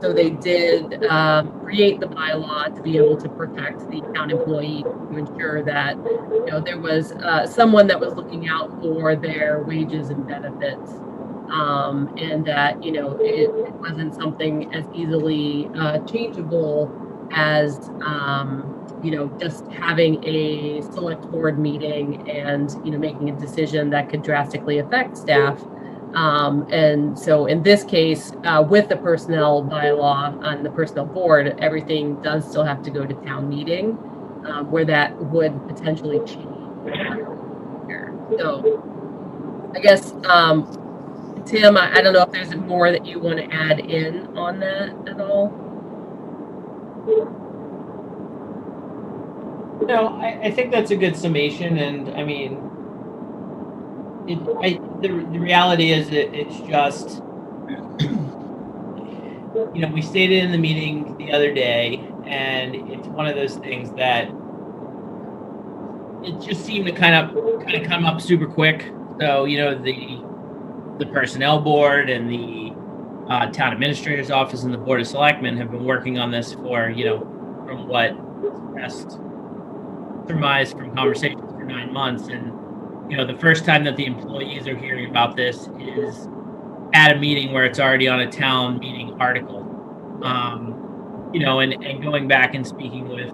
So they did create the bylaw to be able to protect the town employee, to ensure that there was someone that was looking out for their wages and benefits, and that it wasn't something as easily changeable as just having a select board meeting and making a decision that could drastically affect staff. And so in this case, with the personnel bylaw on the personnel board, everything does still have to go to town meeting, where that would potentially change. So I guess, Tim, I don't know if there's more that you want to add in on that at all. No, I think that's a good summation, and I mean, the reality is it's just, we stated in the meeting the other day, and it's one of those things that it just seemed to kind of come up super quick. So the personnel board and the town administrator's office and the board of selectmen have been working on this for from what best surmised from conversations for 9 months, and the first time that the employees are hearing about this is at a meeting where it's already on a town meeting article. And going back and speaking with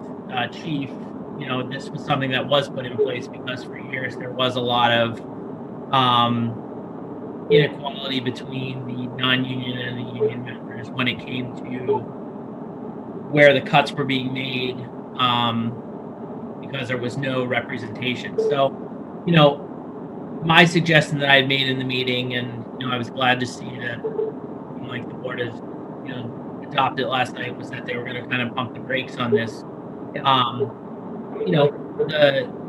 Chief, this was something that was put in place because for years there was a lot of inequality between the non-union and the union members when it came to where the cuts were being made, because there was no representation. So, my suggestion that I had made in the meeting, and I was glad to see that like the board has adopted last night, was that they were going to kind of pump the brakes on this.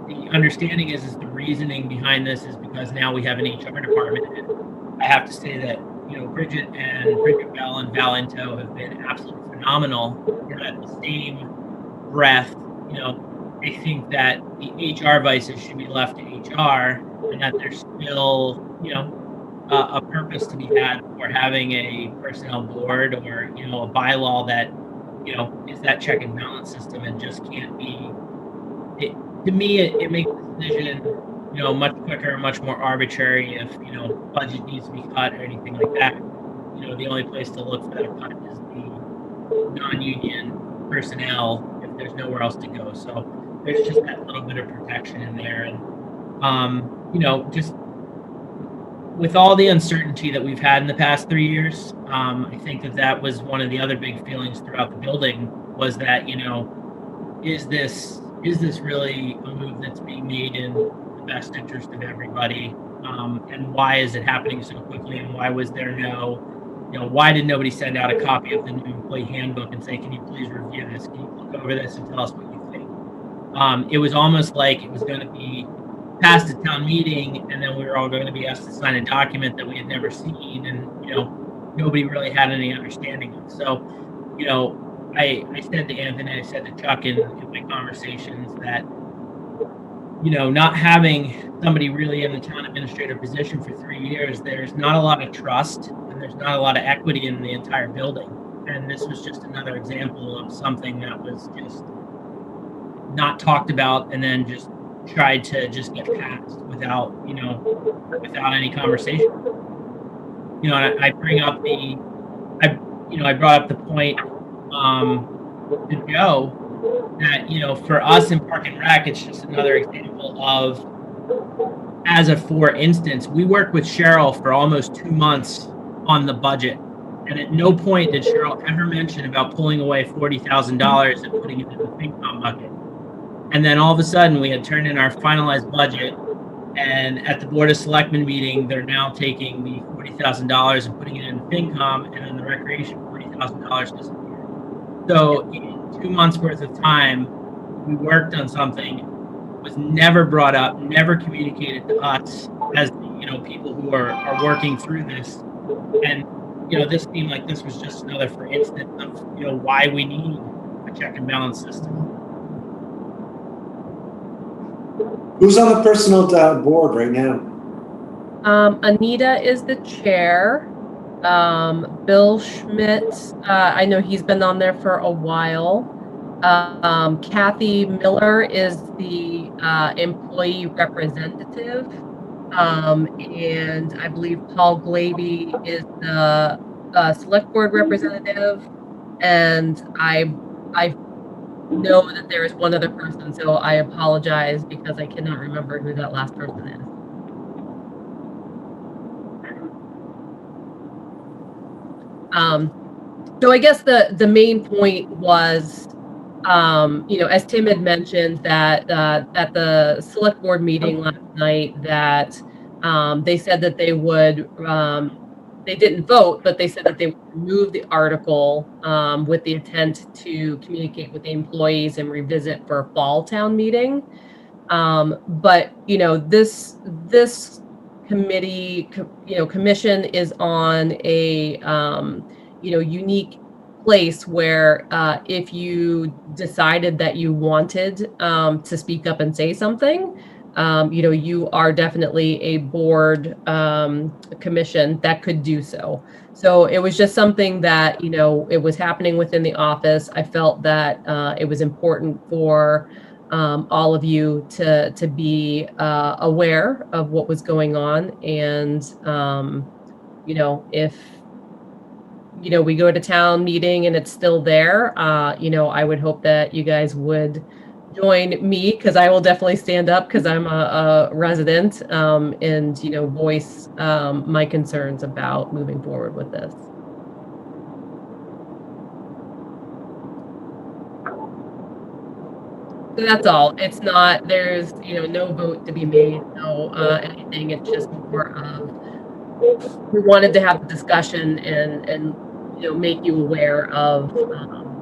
The understanding is the reasoning behind this is because now we have an HR department. And I have to say that Bridget Bell and Valento have been absolutely phenomenal. But at the same breath, I think that the HR vices should be left to HR, and that there's still a purpose to be had for having a personnel board or a bylaw that is that check and balance system and just can't be. To me, it makes the decision much quicker, much more arbitrary. If budget needs to be cut or anything like that, the only place to look for that cut is the non-union personnel if there's nowhere else to go. So there's just that little bit of protection in there, and just with all the uncertainty that we've had in the past 3 years, I think that was one of the other big feelings throughout the building was that is this really a move that's being made in the best interest of everybody? And why is it happening so quickly? And why was there why did nobody send out a copy of the new employee handbook and say, can you please review this? Can you look over this and tell us what you think? It was almost like it was going to be passed at town meeting, and then we were all going to be asked to sign a document that we had never seen, and nobody really had any understanding of. So, I said to Anthony, I said to Chuck in my conversations that, not having somebody really in the town administrator position for 3 years, there's not a lot of trust and there's not a lot of equity in the entire building. And this was just another example of something that was just not talked about and then just tried to just get passed without any conversation. I bring up I brought up the point to Joe that for us in Park and Rec, it's just another example of, as a for instance, we worked with Cheryl for almost 2 months on the budget, and at no point did Cheryl ever mention about pulling away $40,000 and putting it in the FinCom bucket. And then all of a sudden, we had turned in our finalized budget, and at the Board of Selectmen meeting, they're now taking the $40,000 and putting it in FinCom, and then the recreation $40,000 disappeared. So in 2 months worth of time, we worked on something, was never brought up, never communicated to us as people who are working through this. And this seemed like this was just another for instance of why we need a check and balance system. Who's on the personnel board right now? Anita is the chair. Bill Schmidt, I know he's been on there for a while. Kathy Miller is the employee representative. And I believe Paul Glaby is the select board representative. And I know that there is one other person, so I apologize because I cannot remember who that last person is. So I guess the main point was, as Tim had mentioned, that at the select board meeting last night, that they said that they would they didn't vote, but they said that they would remove the article with the intent to communicate with the employees and revisit for a fall town meeting. But this committee, commission is on a unique place where if you decided that you wanted to speak up and say something, you are definitely a board commission that could do so. So it was just something that, it was happening within the office. I felt that it was important for all of you to be aware of what was going on. And, if, we go to town meeting and it's still there, I would hope that you guys would join me, because I will definitely stand up, because I'm a resident, and, voice my concerns about moving forward with this. So that's all. It's not, there's, no vote to be made, no anything. It's just more of, we wanted to have a discussion and make you aware of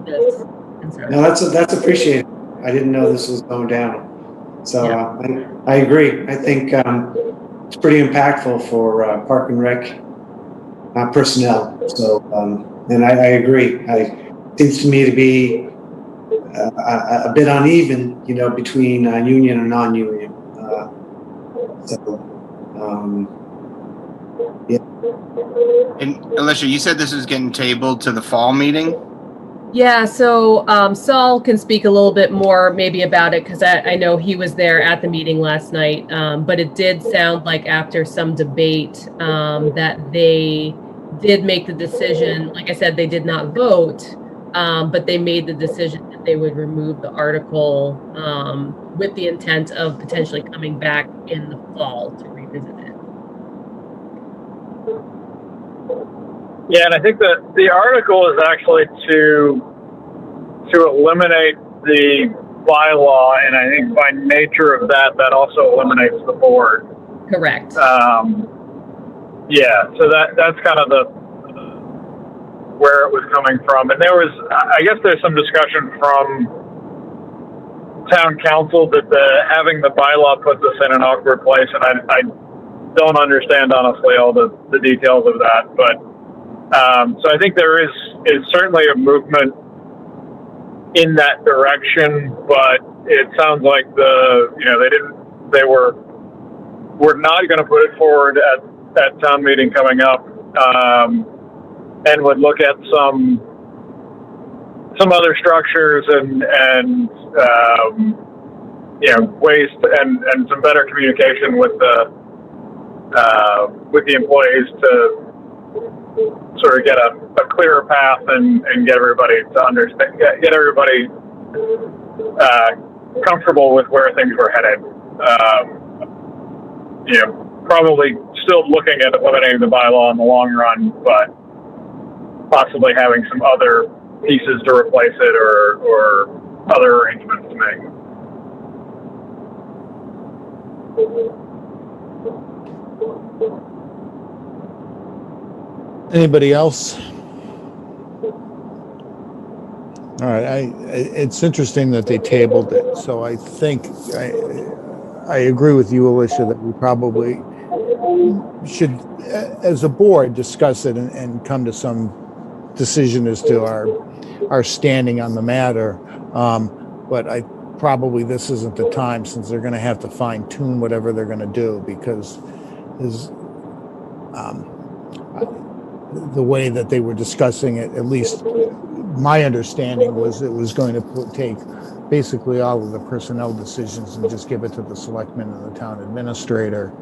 this concern. No, that's appreciated. I didn't know this was going down. So I agree. I think it's pretty impactful for Park and Rec personnel. So, and I agree. It seems to me to be a bit uneven, between union and non-union. Yeah. And Alicia, you said this is getting tabled to the fall meeting? Yeah, so Saul can speak a little bit more maybe about it, because I know he was there at the meeting last night, but it did sound like after some debate that they did make the decision. Like I said, they did not vote, but they made the decision that they would remove the article with the intent of potentially coming back in the fall to revisit it. Yeah, and I think that the article is actually to eliminate the bylaw, and I think by nature of that also eliminates the board. Correct. Yeah, so that's kind of where it was coming from. And I guess there's some discussion from town council that having the bylaw puts us in an awkward place, and I don't understand honestly all the details of that, but so I think there is certainly a movement in that direction, but it sounds like they were not going to put it forward at town meeting coming up, and would look at some other structures and ways and some better communication with the employees to sort of get a clearer path and get everybody to understand, get everybody comfortable with where things were headed. Probably still looking at eliminating the bylaw in the long run, but possibly having some other pieces to replace it or other arrangements to make. Anybody else? All right, it's interesting that they tabled it. So I think I agree with you, Alicia, that we probably should, as a board, discuss it and come to some decision as to our standing on the matter. But probably this isn't the time, since they're going to have to fine tune whatever they're going to do, because the way that they were discussing it, at least my understanding was it was going to take basically all of the personnel decisions and just give it to the selectmen and the town administrator.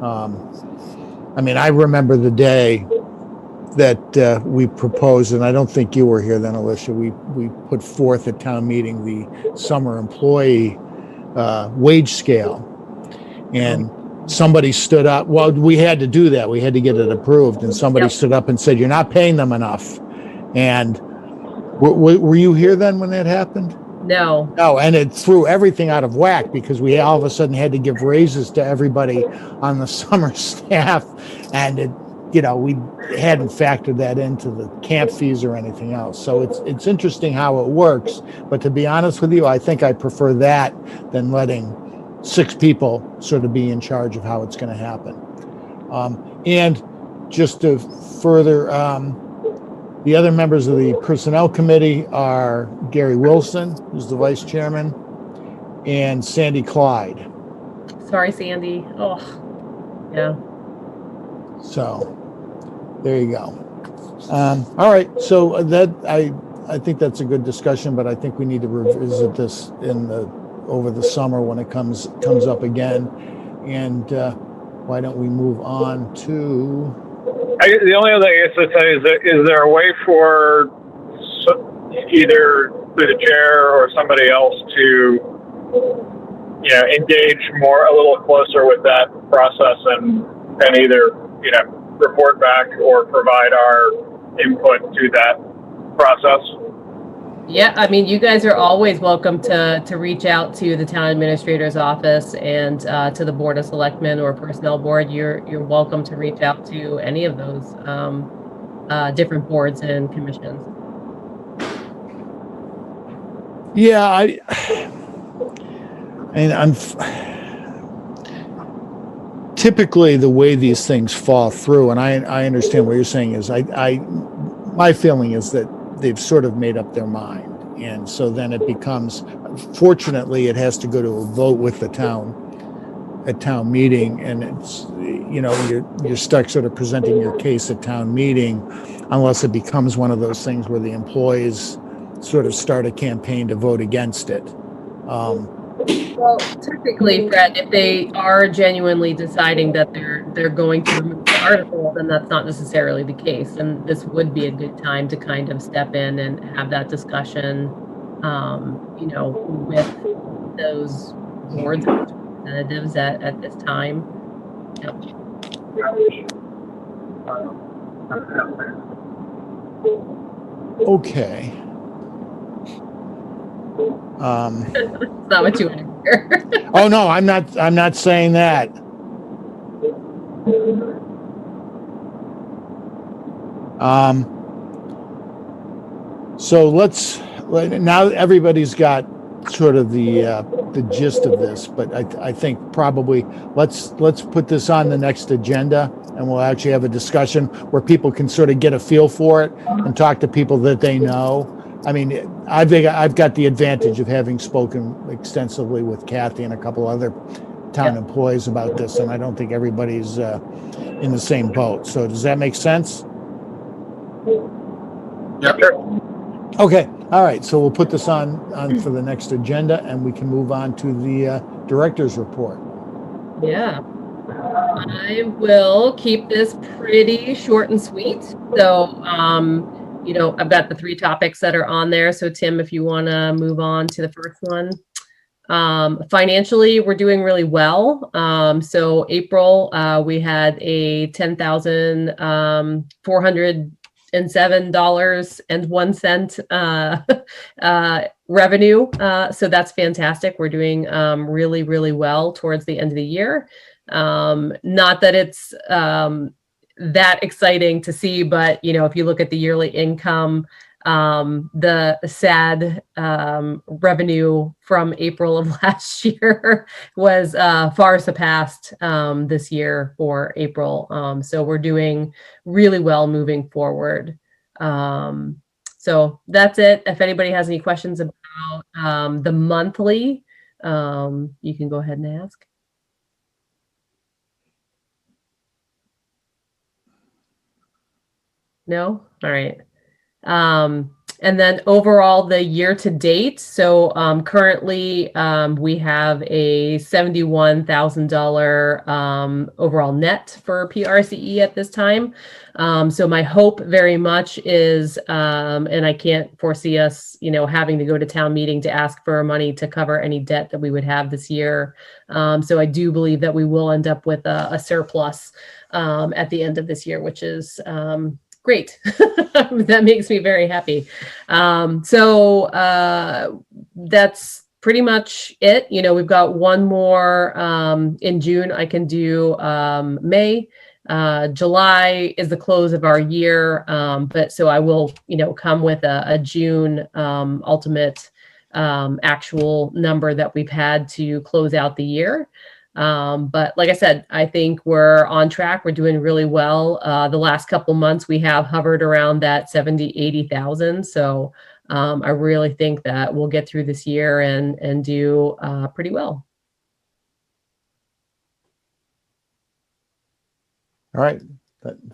I remember the day that we proposed, and I don't think you were here then, Alicia, we put forth at town meeting the summer employee wage scale. And somebody stood up. Well, we had to do that. We had to get it approved. And somebody stood up and said, "You're not paying them enough." And were you here then when that happened? No. No, and it threw everything out of whack, because we all of a sudden had to give raises to everybody on the summer staff, and we hadn't factored that into the camp fees or anything else. So it's interesting how it works. But to be honest with you, I think I prefer that than letting 6 people sort of be in charge of how it's going to happen. And just to further, the other members of the Personnel Committee are Gary Wilson, who's the Vice Chairman, and Sandy Clyde. Sorry, Sandy. Oh, yeah. So there you go. All right. So that I think that's a good discussion, but I think we need to revisit this over the summer when it comes up again. And why don't we move on to? The only other thing I guess to say is there a way for either through the chair or somebody else to engage a little closer with that process and either report back or provide our input to that process? Yeah, I mean, you guys are always welcome to reach out to the town administrator's office and to the Board of Selectmen or Personnel Board. You're welcome to reach out to any of those different boards and commissions. Yeah, I'm typically the way these things fall through, and I understand what you're saying is my feeling is that they've sort of made up their mind, and so then it becomes, fortunately, it has to go to a vote with the town at town meeting, and it's you're stuck sort of presenting your case at town meeting, unless it becomes one of those things where the employees sort of start a campaign to vote against it. Well, typically, Fred, if they are genuinely deciding that they're going to remove the article, then that's not necessarily the case. And this would be a good time to kind of step in and have that discussion, with those boards and representatives at this time. Yep. Okay. It's not what you want to hear. Oh no, I'm not saying that. So now everybody's got sort of the gist of this, but I think probably let's put this on the next agenda, and we'll actually have a discussion where people can sort of get a feel for it and talk to people that they know. I mean, I think I've got the advantage of having spoken extensively with Kathy and a couple other town employees about this, and I don't think everybody's in the same boat. So does that make sense? Yep. Okay. All right. So we'll put this on for the next agenda, and we can move on to the director's report. Yeah. I will keep this pretty short and sweet. So, I've got the 3 topics that are on there. So Tim, if you want to move on to the first one. Financially, we're doing really well. So April, we had a $10,407.01 revenue. So that's fantastic. We're doing really, really well towards the end of the year. Not that it's that exciting to see, but if you look at the yearly income, the sad revenue from April of last year was far surpassed this year for April. So we're doing really well moving forward. So that's it. If anybody has any questions about the monthly, you can go ahead and ask. No? All right. And then overall the year to date. So currently we have a $71,000 overall net for PRCE at this time. So my hope very much is, and I can't foresee us, having to go to town meeting to ask for money to cover any debt that we would have this year. So I do believe that we will end up with a surplus at the end of this year, which is great. That makes me very happy. So that's pretty much it. We've got one more in June. I can do May. July is the close of our year, but so I will, come with a June ultimate actual number that we've had to close out the year. But like I said, I think we're on track. We're doing really well. The last couple months we have hovered around that 80,000. So I really think that we'll get through this year and do pretty well. All right.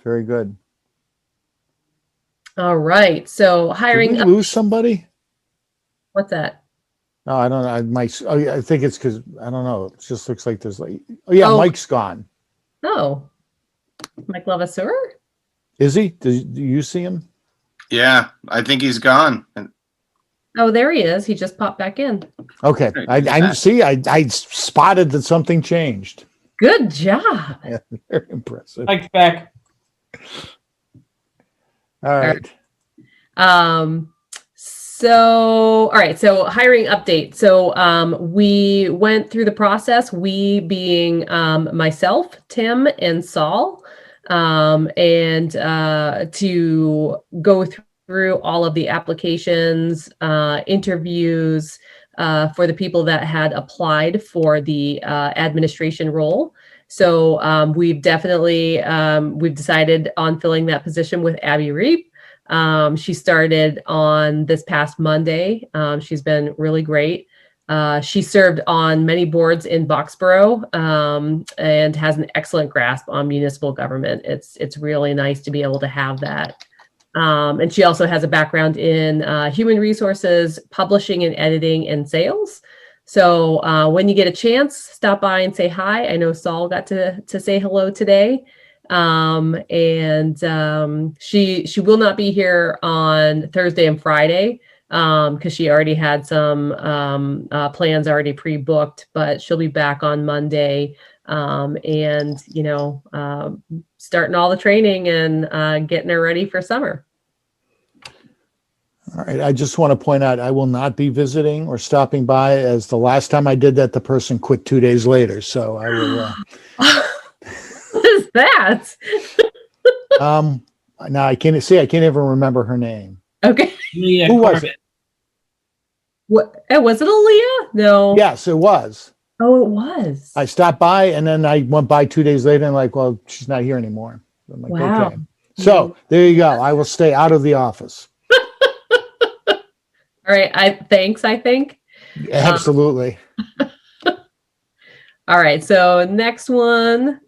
Very good. All right. So Did hiring. we lose somebody? What's that? No, I don't know. I think it's because I don't know. It just looks like there's Mike's gone. Oh, Mike Levasseur? Is he? Do you see him? Yeah, I think he's gone. Oh, there he is. He just popped back in. Okay. I see. I spotted that something changed. Good job. Yeah, very impressive. Mike's back. All right. So, all right. So hiring update. So, we went through the process, we being, myself, Tim, and Saul, and to go through all of the applications, interviews, for the people that had applied for the administration role. So we've definitely we've decided on filling that position with Abby Reep. She started on this past Monday. She's been really great. She served on many boards in Boxborough and has an excellent grasp on municipal government. It's really nice to be able to have that. And she also has a background in human resources, publishing and editing, and sales. So when you get a chance, stop by and say hi. I know Saul got to say hello today. She will not be here on Thursday and Friday because she already had some plans already pre-booked, but she'll be back on Monday. Starting all the training and getting her ready for summer. All right. I just want to point out I will not be visiting or stopping by, as the last time I did that, the person quit 2 days later. So I will. What is that? Now I can't even remember her name. Okay. Leah Who was Corbett. it? What was it, Aaliyah? No. Yes, it was. Oh, it was. I stopped by and then I went by 2 days later and like, well, she's not here anymore. I'm like, Wow. okay. So there you go. I will stay out of the office. All right. I think. Absolutely. All right. So next one.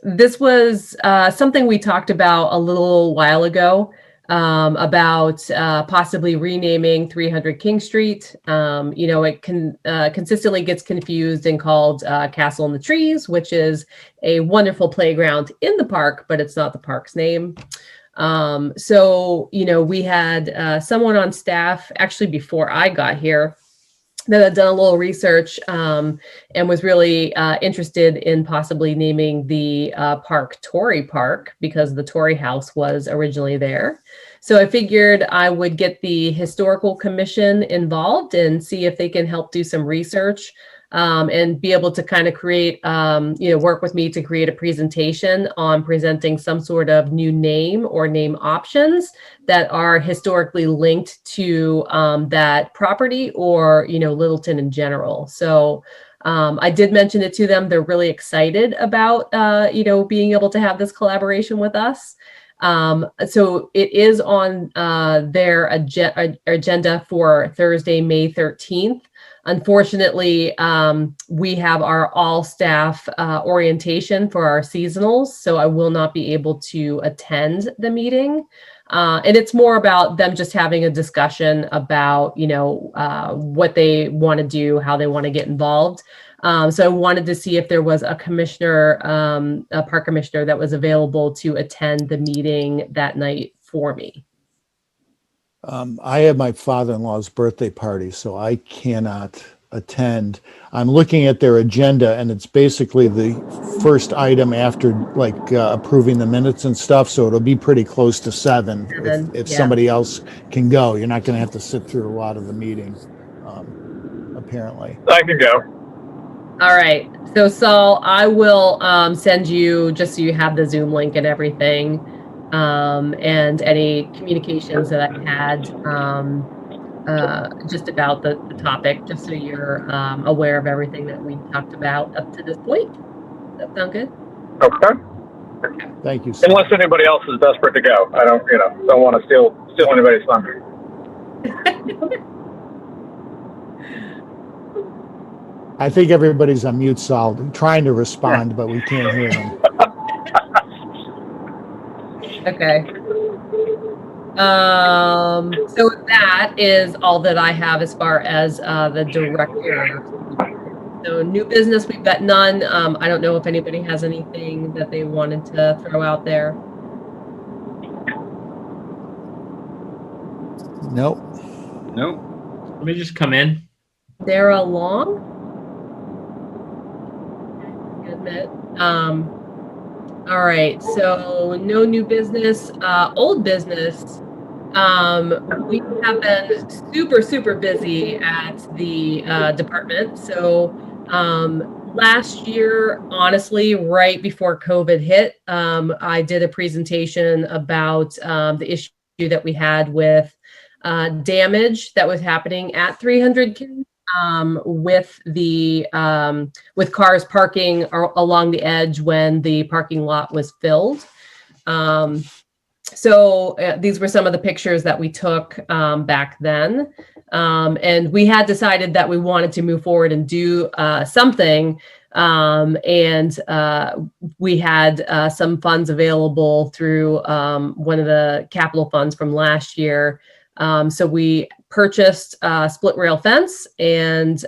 This was something we talked about a little while ago about possibly renaming 300 King Street. It consistently gets confused and called Castle in the Trees, which is a wonderful playground in the park, but it's not the park's name. We had someone on staff actually before I got here that had done a little research and was really interested in possibly naming the park Tory Park because the Tory House was originally there. So I figured I would get the Historical Commission involved and see if they can help do some research and be able to kind of create, work with me to create a presentation on presenting some sort of new name or name options that are historically linked to that property or, Littleton in general. So I did mention it to them. They're really excited about, being able to have this collaboration with us. So it is on their agenda for Thursday, May 13th. Unfortunately, we have our all staff orientation for our seasonals, so I will not be able to attend the meeting. And it's more about them just having a discussion about, what they want to do, how they want to get involved. So I wanted to see if there was a commissioner, a park commissioner that was available to attend the meeting that night for me. I have my father-in-law's birthday party, so I cannot attend. I'm looking at their agenda, and it's basically the first item after approving the minutes and stuff. So it'll be pretty close to 7 if somebody else can go. You're not going to have to sit through a lot of the meeting, apparently. I can go. All right. So Saul, I will send you, just so you have the Zoom link and everything, and any communications that I had just about the topic, just so you're aware of everything that we talked about up to this point. Does that sound good? Okay. Thank you, Saul. Unless anybody else is desperate to go, I don't want to steal anybody's thunder. I think everybody's on mute, Saul, trying to respond, but we can't hear them. Okay. So that is all that I have as far as the director. So new business, we've got none. I don't know if anybody has anything that they wanted to throw out there. Nope. Let me just come in. Sarah Long? Admit. All right, so no new business. Old business. We have been super busy at the department. So last year, honestly, right before COVID hit, I did a presentation about the issue that we had with damage that was happening at 300 King, with cars parking along the edge when the parking lot was filled. So these were some of the pictures that we took back then. And we had decided that we wanted to move forward and do something. We had some funds available through one of the capital funds from last year. So we purchased a split rail fence, and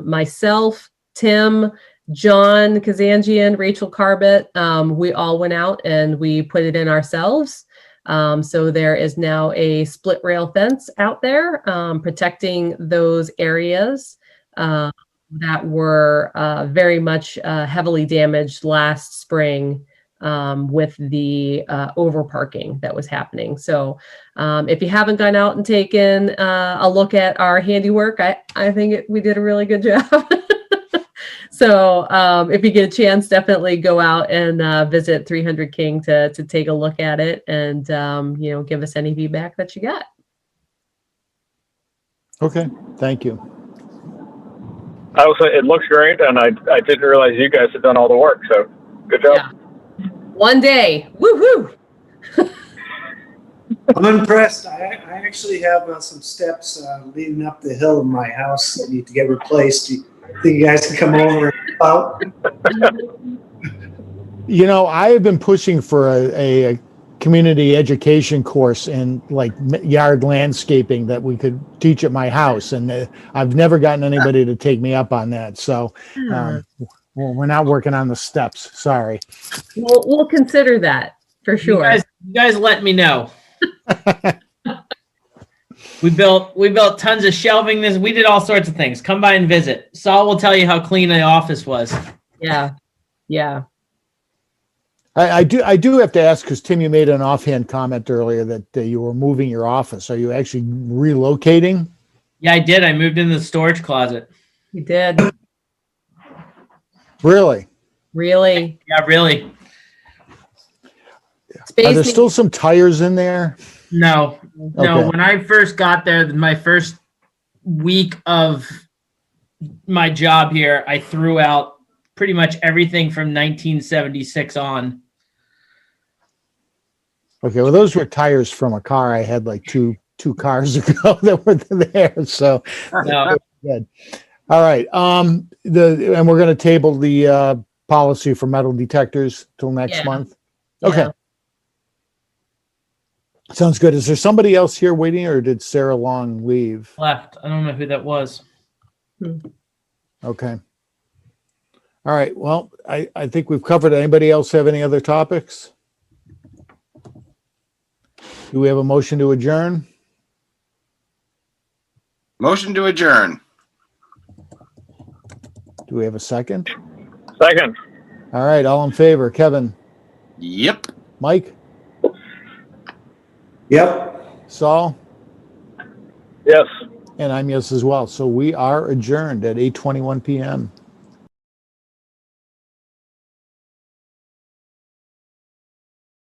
myself, Tim, John Kazanjian, Rachel Carbett, we all went out and we put it in ourselves. So there is now a split rail fence out there protecting those areas that were very much heavily damaged last spring with the overparking that was happening. So if you haven't gone out and taken a look at our handiwork, I think we did a really good job. So if you get a chance, definitely go out and visit 300 King to take a look at it and, give us any feedback that you got. Okay, thank you. I will say it looks great, and I didn't realize you guys had done all the work, so good job. Yeah. One day, woohoo! I'm impressed. I actually have some steps leading up the hill of my house that need to get replaced. Do you think you guys can come over and help out? I have been pushing for a community education course in like yard landscaping that we could teach at my house, and I've never gotten anybody to take me up on that. So we're not working on the steps. Sorry. We'll consider that for sure. You guys let me know. We built tons of shelving. We did all sorts of things. Come by and visit. Saul will tell you how clean the office was. Yeah. I do have to ask, because Tim, you made an offhand comment earlier that you were moving your office. Are you actually relocating? Yeah, I did. I moved into the storage closet. You did. Really? Really? Yeah, really. Are there still some tires in there? No. Okay. When I first got there, my first week of my job here, I threw out pretty much everything from 1976 on. Okay, well, those were tires from a car I had like two cars ago that were there. So No. good. All right. And we're going to table the policy for metal detectors till next month. Okay. Yeah. Sounds good. Is there somebody else here waiting, or did Sarah Long leave? Left. I don't know who that was. Okay. All right. Well, I think we've covered it. Anybody else have any other topics? Do we have a motion to adjourn? Motion to adjourn. Do we have a second? Second. All right. All in favor? Kevin? Yep. Mike? Yep. Saul? Yes. And I'm yes as well. So we are adjourned at 8:21 p.m.